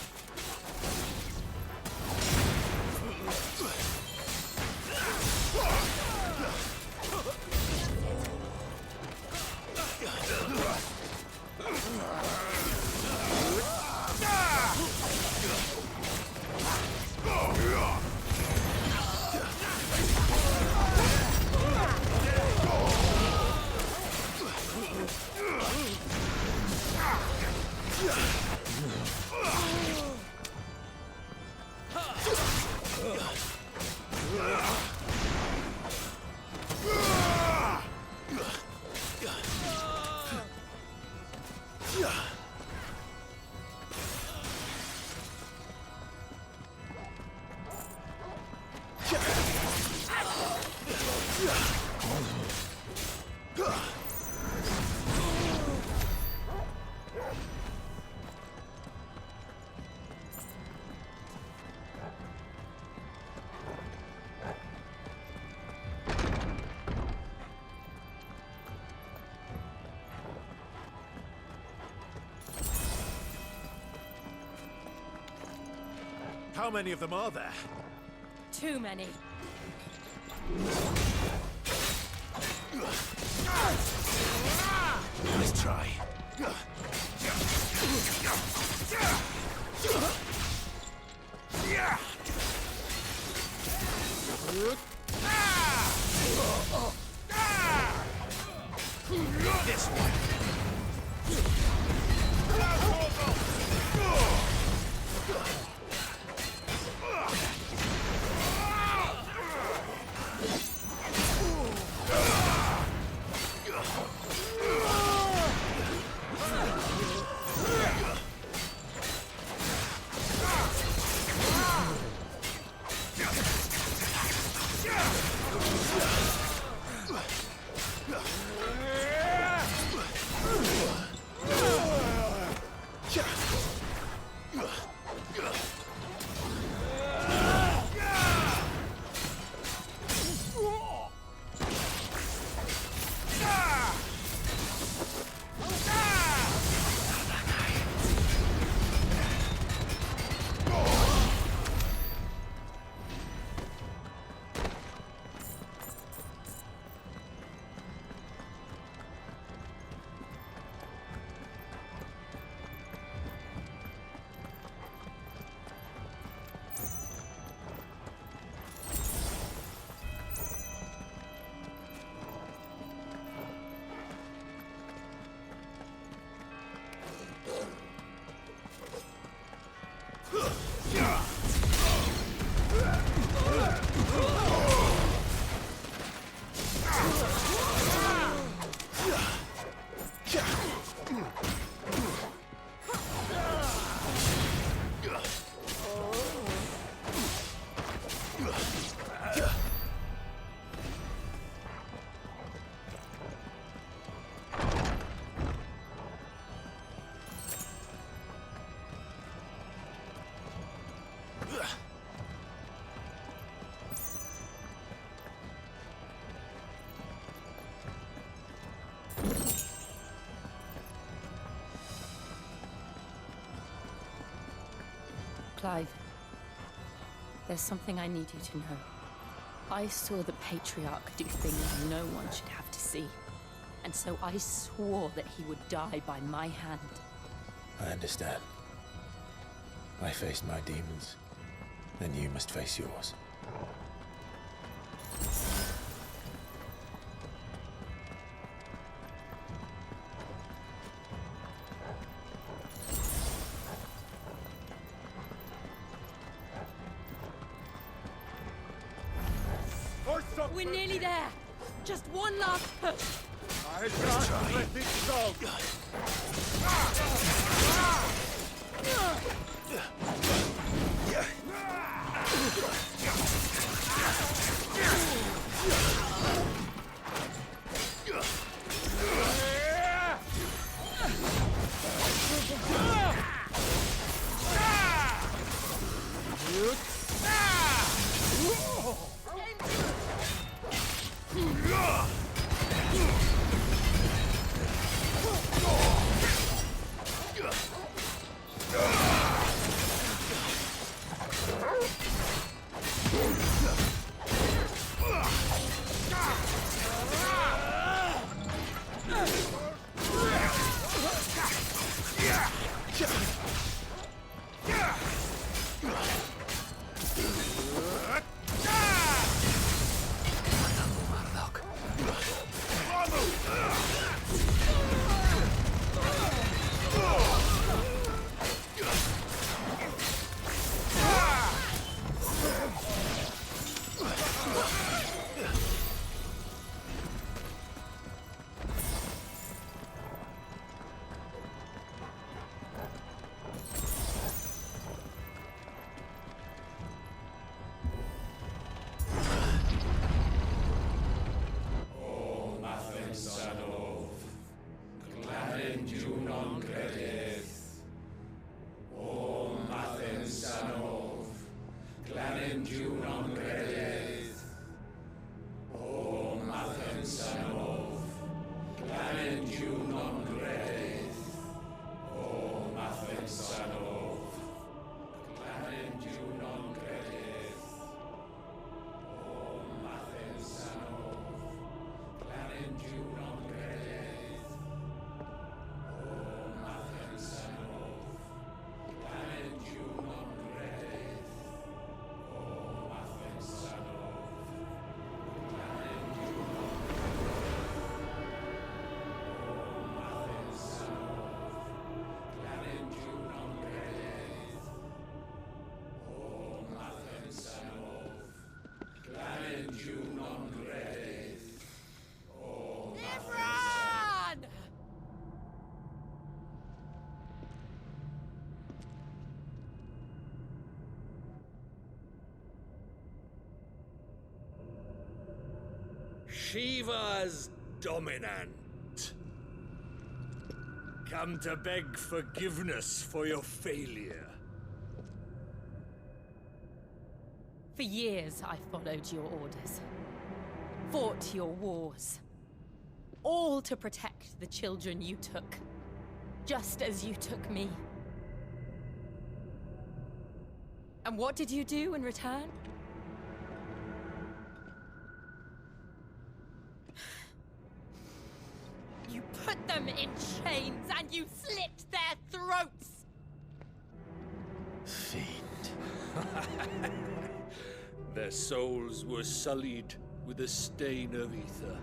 Speaker 13: How many of them are there?
Speaker 8: Too many.
Speaker 13: Nice try. This one.
Speaker 9: Clive, there's something I need you to know. I saw the Patriarch do things no one should have to see. And so I swore that he would die by my hand.
Speaker 4: I understand. I faced my demons, then you must face yours.
Speaker 8: We're nearly there. Just one last push.
Speaker 13: I can't let it go.
Speaker 14: Shiva's dominant. Come to beg forgiveness for your failure.
Speaker 15: For years, I followed your orders. Fought your wars. All to protect the children you took. Just as you took me. And what did you do in return? You put them in chains and you slit their throats!
Speaker 14: Fiend. Their souls were sullied with a stain of ether.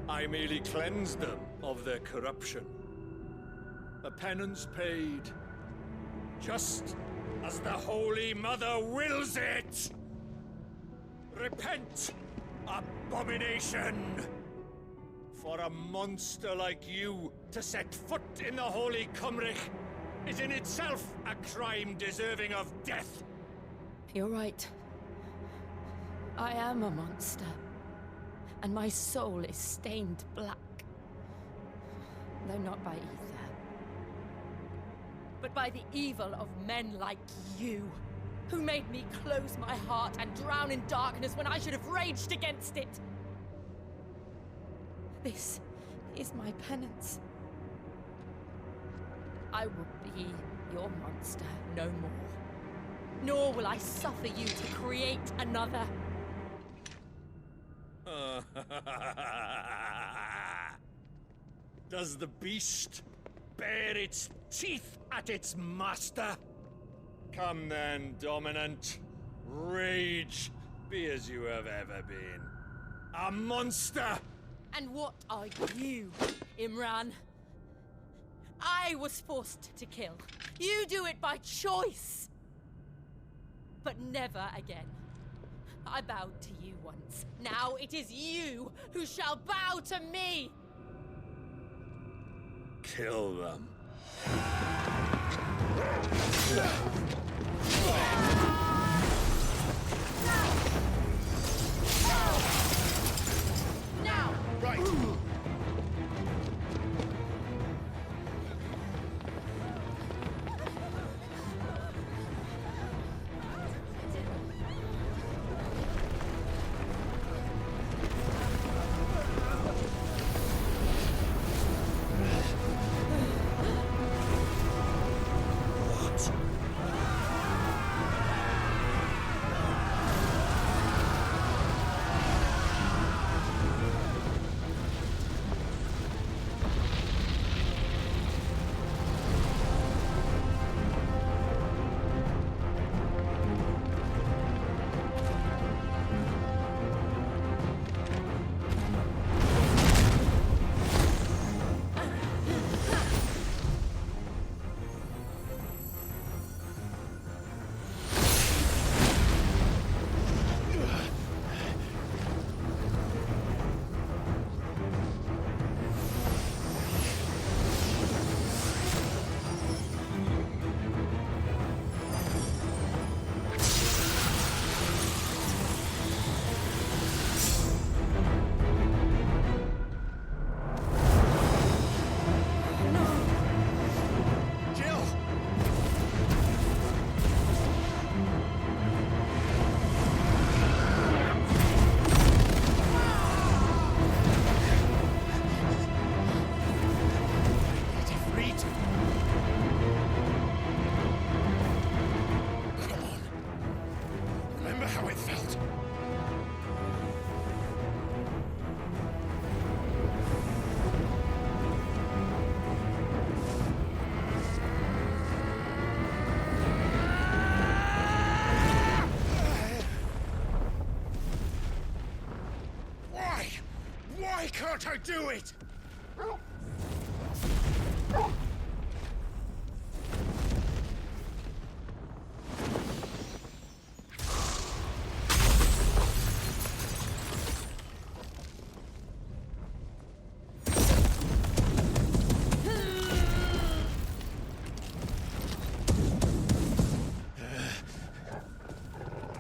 Speaker 14: I merely cleansed them of their corruption. A penance paid, just as the Holy Mother wills it! Repent, abomination! For a monster like you to set foot in the Holy Cymric is in itself a crime deserving of death.
Speaker 15: You're right. I am a monster. And my soul is stained black. Though not by ether. But by the evil of men like you, who made me close my heart and drown in darkness when I should have raged against it. This is my penance. I will be your monster no more. Nor will I suffer you to create another.
Speaker 14: Does the beast bare its teeth at its master? Come then, dominant. Rage, be as you have ever been. A monster!
Speaker 15: And what are you, Imran? I was forced to kill. You do it by choice. But never again. I bowed to you once. Now it is you who shall bow to me!
Speaker 14: Kill them.
Speaker 15: Now!
Speaker 7: Right.
Speaker 12: felt. Why can't I do it?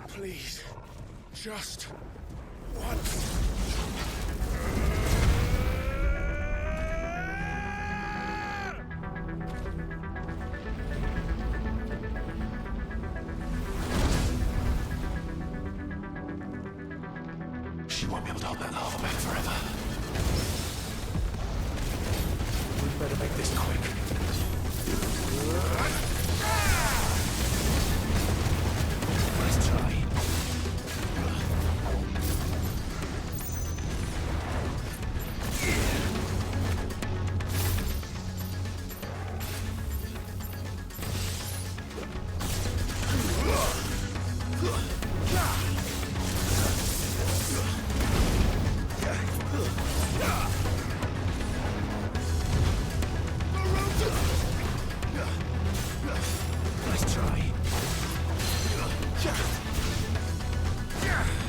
Speaker 12: Please, just once.
Speaker 4: She won't be able to hold that lava back forever. We better make this quick. Let's try. Let's try. Damn it.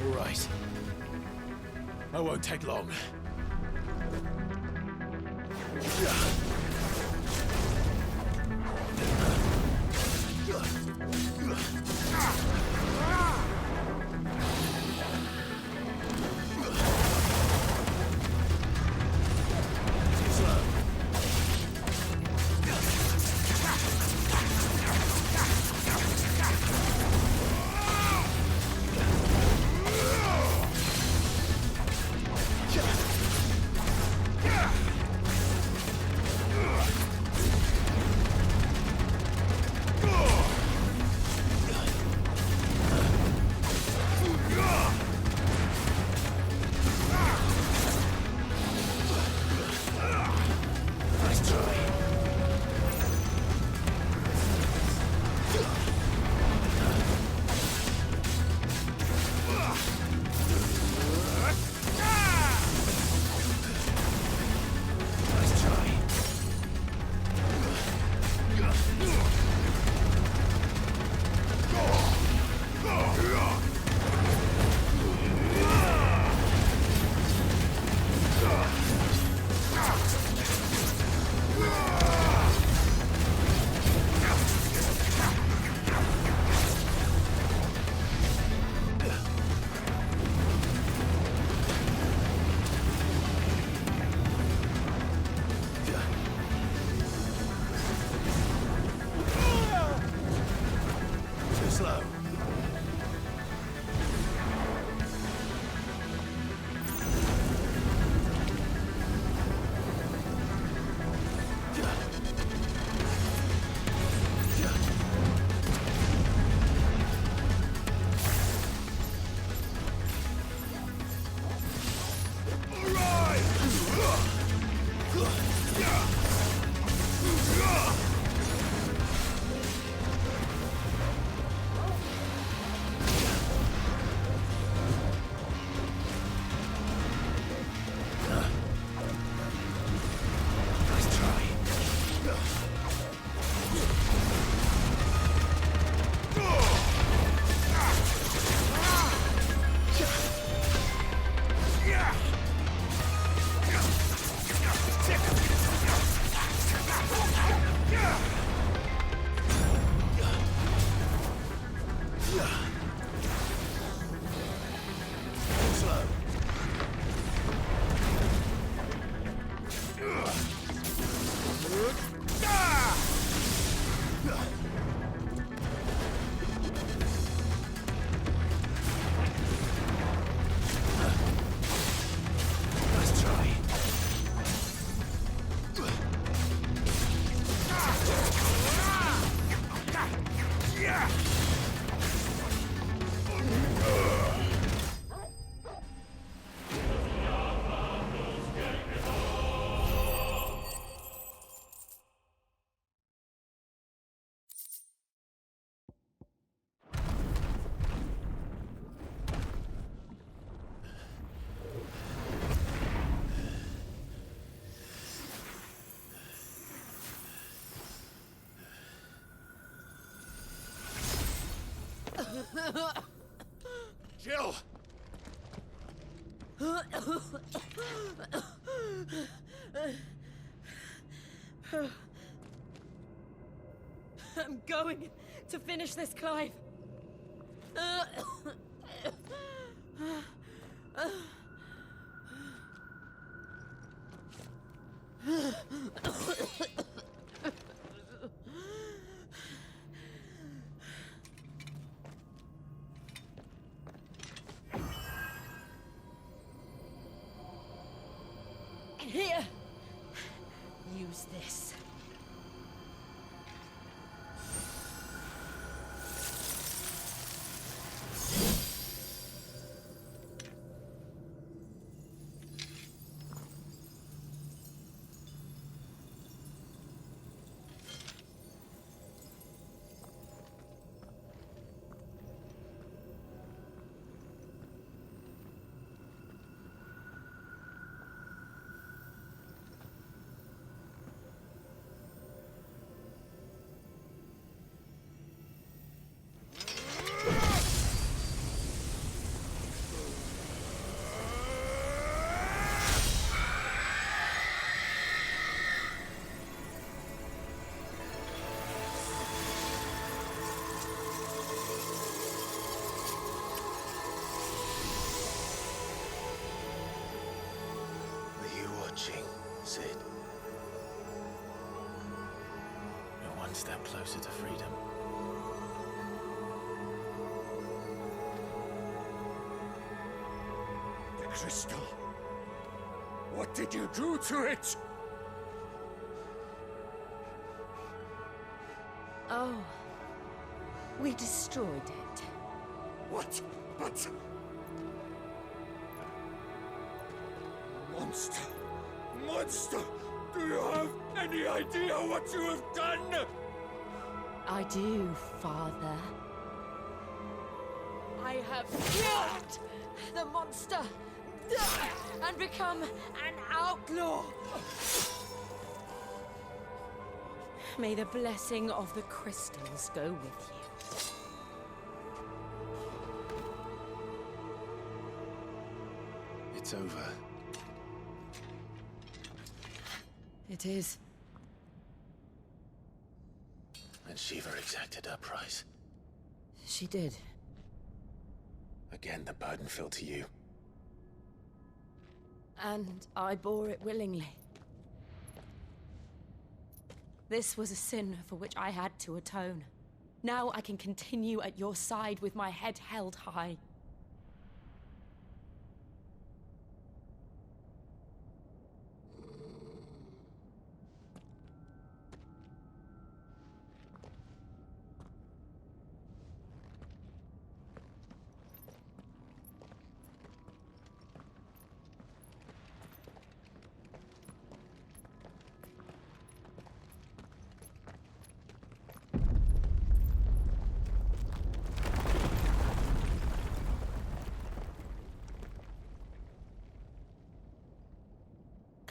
Speaker 4: All right. I won't take long.
Speaker 14: Jill!
Speaker 15: I'm going to finish this, Clive. Here, use this.
Speaker 4: Sid. You're one step closer to freedom.
Speaker 14: The crystal. What did you do to it?
Speaker 15: Oh, we destroyed it.
Speaker 14: What? But... Monster! Monster! Do you have any idea what you have done?
Speaker 15: I do, Father. I have killed the monster and become an outlaw. May the blessing of the crystals go with you.
Speaker 4: It's over.
Speaker 15: It is.
Speaker 4: And Shiva exacted her price.
Speaker 15: She did.
Speaker 4: Again, the burden fell to you.
Speaker 15: And I bore it willingly. This was a sin for which I had to atone. Now I can continue at your side with my head held high.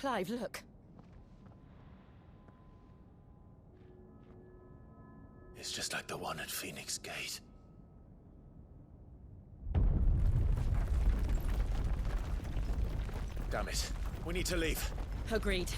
Speaker 2: Clive, look.
Speaker 4: It's just like the one at Phoenix Gate. Damn it. We need to leave.
Speaker 2: Agreed.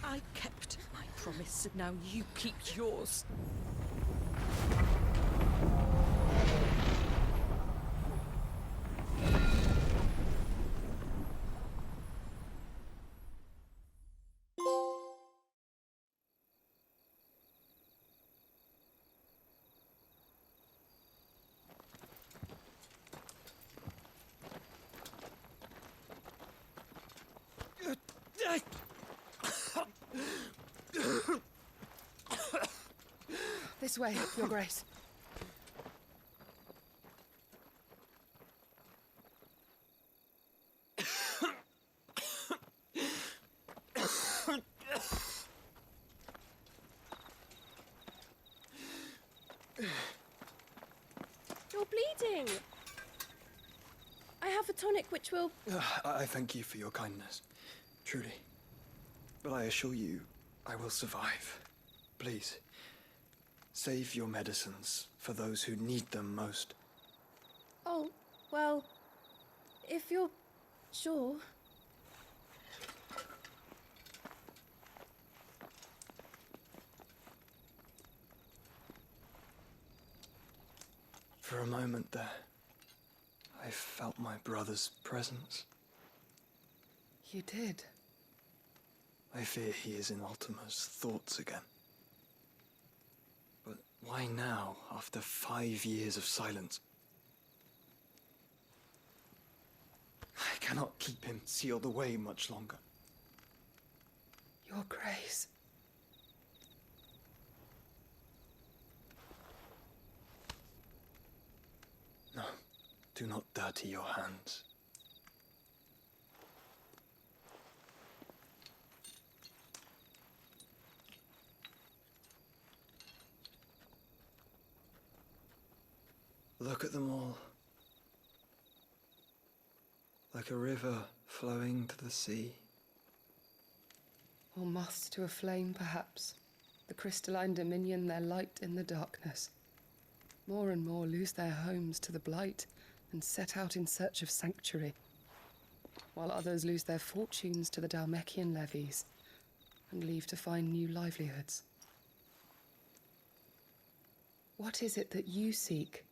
Speaker 2: I kept my promise, and now you keep yours.
Speaker 16: This way, Your Grace.
Speaker 17: You're bleeding. I have a tonic which will...
Speaker 18: I thank you for your kindness, truly. But I assure you, I will survive. Please, save your medicines for those who need them most.
Speaker 17: Oh, well, if you're sure.
Speaker 18: For a moment there, I felt my brother's presence.
Speaker 16: You did?
Speaker 18: I fear he is in Ultima's thoughts again. But why now, after 5 years of silence? I cannot keep him sealed away much longer.
Speaker 16: Your Grace.
Speaker 18: No, do not dirty your hands. Look at them all. Like a river flowing to the sea.
Speaker 16: Or moths to a flame, perhaps. The crystalline dominion, their light in the darkness. More and more lose their homes to the blight and set out in search of sanctuary, while others lose their fortunes to the Dalmekian levies and leave to find new livelihoods. What is it that you seek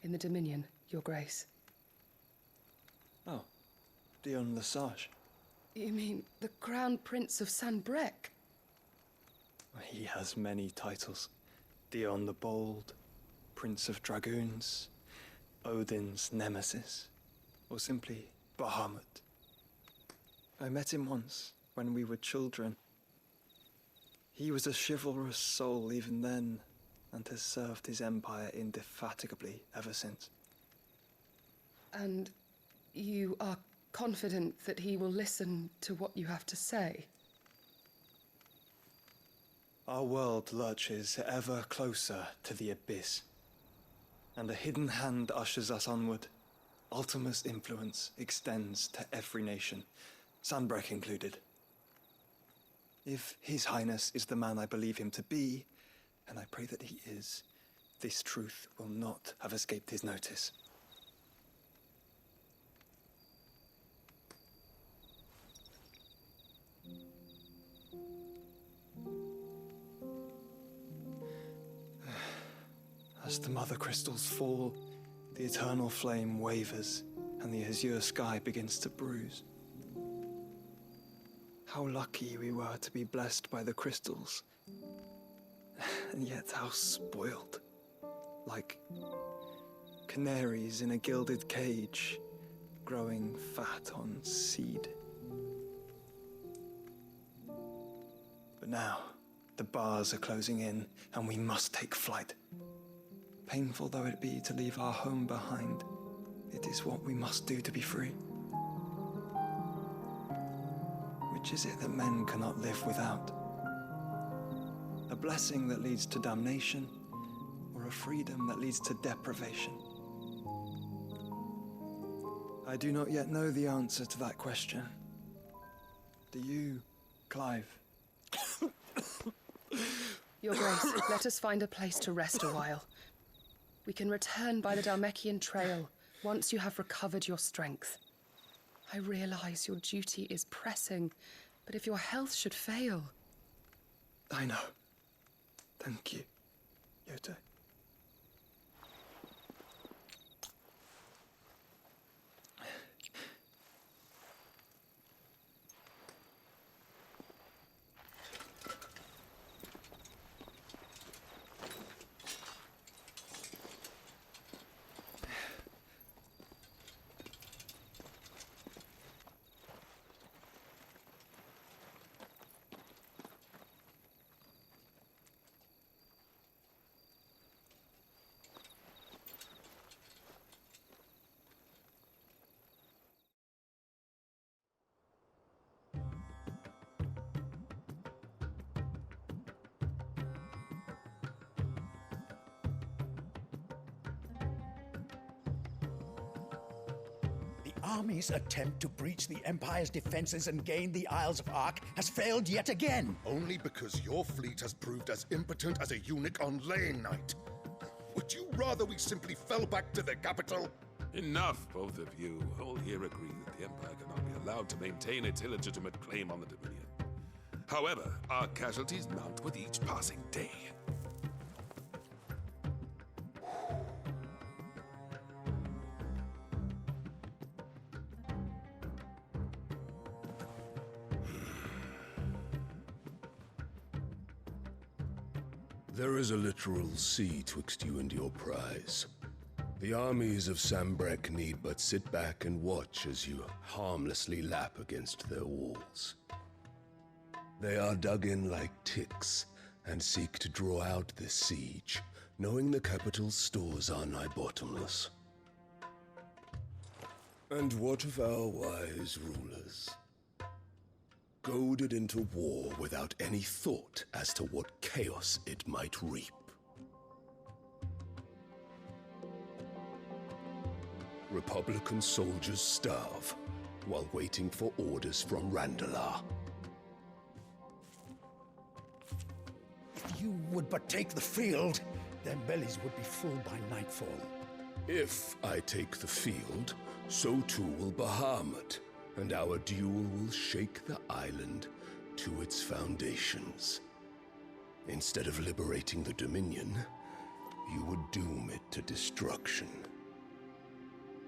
Speaker 16: in the Dominion, Your Grace?
Speaker 18: Oh, Dion Lesage.
Speaker 16: You mean the Crown Prince of Sanbrec?
Speaker 18: He has many titles. Dion the Bold, Prince of Dragoons, Odin's Nemesis, or simply Bahamut. I met him once, when we were children. He was a chivalrous soul even then, and has served his empire indefatigably ever since.
Speaker 16: And you are confident that he will listen to what you have to say?
Speaker 18: Our world lurches ever closer to the abyss, and a hidden hand ushers us onward. Ultima's influence extends to every nation, Sanbrec included. If His Highness is the man I believe him to be, and I pray that he is, this truth will not have escaped his notice. As the mother crystals fall, the eternal flame wavers, and the azure sky begins to bruise. How lucky we were to be blessed by the crystals. and yet how spoiled. Like canaries in a gilded cage, growing fat on seed. But now, the bars are closing in, and we must take flight. Painful though it be to leave our home behind, it is what we must do to be free. Which is it that men cannot live without? A blessing that leads to damnation, or a freedom that leads to deprivation? I do not yet know the answer to that question. Do you, Clive?
Speaker 16: Your Grace, let us find a place to rest a while. We can return by the Dalmekian Trail once you have recovered your strength. I realize your duty is pressing, but if your health should fail...
Speaker 18: I know. Thank you, Yote.
Speaker 19: Army's attempt to breach the Empire's defenses and gain the Isles of Ark has failed yet again.
Speaker 7: Only because your fleet has proved as impotent as a eunuch on laying night. Would you rather we simply fell back to the capital?
Speaker 20: Enough, both of you. All here agree that the Empire cannot be allowed to maintain its illegitimate claim on the Dominion. However, our casualties mount with each passing day.
Speaker 21: There is a literal sea twixt you and your prize. The armies of Sambrek need but sit back and watch as you harmlessly lap against their walls. They are dug in like ticks and seek to draw out this siege, knowing the capital's stores are nigh bottomless. And what of our wise rulers? Goaded into war without any thought as to what chaos it might reap. Republican soldiers starve while waiting for orders from Randalar.
Speaker 19: If you would but take the field, their bellies would be full by nightfall.
Speaker 21: If I take the field, so too will Bahamut, and our duel will shake the island to its foundations. Instead of liberating the Dominion, you would doom it to destruction.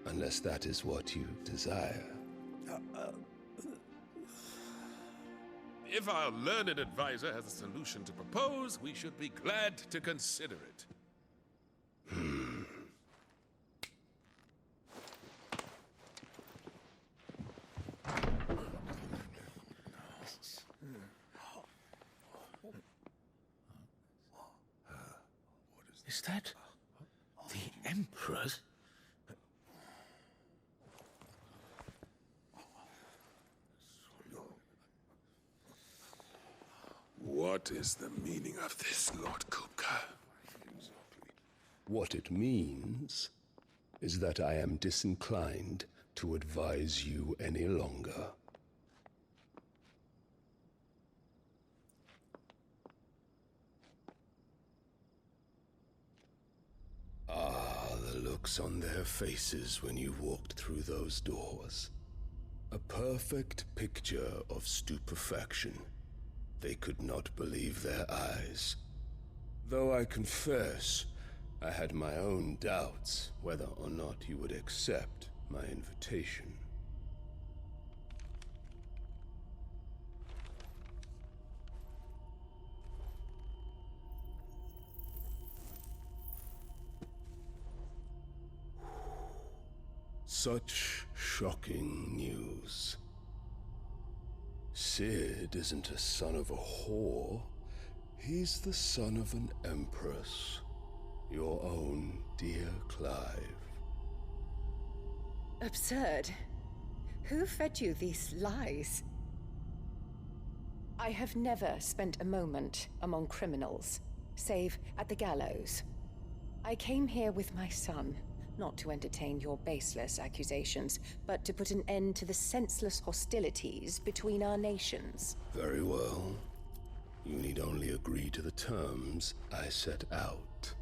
Speaker 21: Unless that is what you desire.
Speaker 20: If our learned advisor has a solution to propose, we should be glad to consider it.
Speaker 19: Is that the Emperor's?
Speaker 20: What is the meaning of this, Lord Kupka?
Speaker 21: What it means is that I am disinclined to advise you any longer. Ah, the looks on their faces when you walked through those doors. A perfect picture of stupefaction. They could not believe their eyes. Though I confess, I had my own doubts whether or not you would accept my invitation. Such shocking news. Sid isn't a son of a whore. He's the son of an empress. Your own dear Clive.
Speaker 1: Absurd. Who fed you these lies? I have never spent a moment among criminals, save at the gallows. I came here with my son, not to entertain your baseless accusations, but to put an end to the senseless hostilities between our nations.
Speaker 21: Very well. You need only agree to the terms I set out.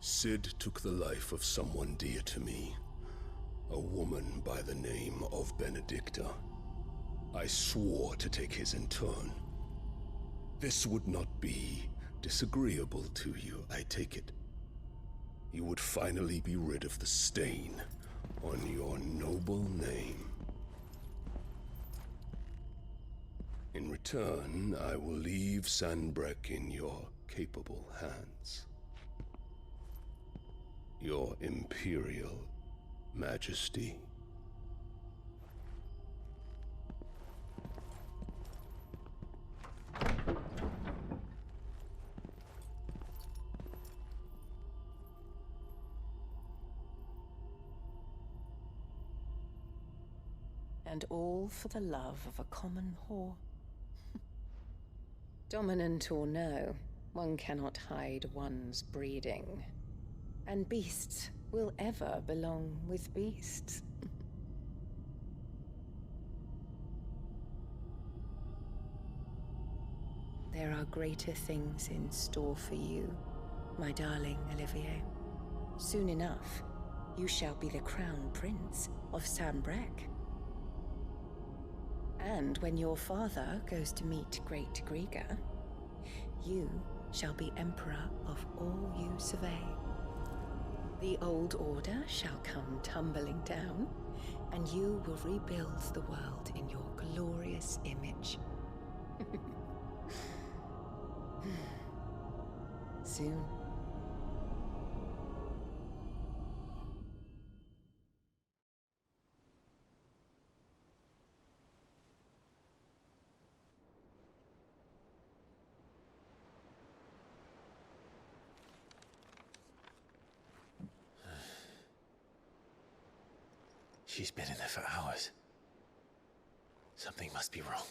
Speaker 21: Sid took the life of someone dear to me, a woman by the name of Benedicta. I swore to take his in turn. This would not be disagreeable to you, I take it. You would finally be rid of the stain on your noble name. In return, I will leave Sanbreque in your capable hands. Your Imperial Majesty.
Speaker 1: And all for the love of a common whore. Dominant or no, one cannot hide one's breeding. And beasts will ever belong with beasts. There are greater things in store for you, my darling Olivier. Soon enough, you shall be the crown prince of Sanbreque. And when your father goes to meet Great Griga, you shall be emperor of all you survey. The old order shall come tumbling down, and you will rebuild the world in your glorious image. Soon.
Speaker 4: She's been in there for hours. Something must be wrong.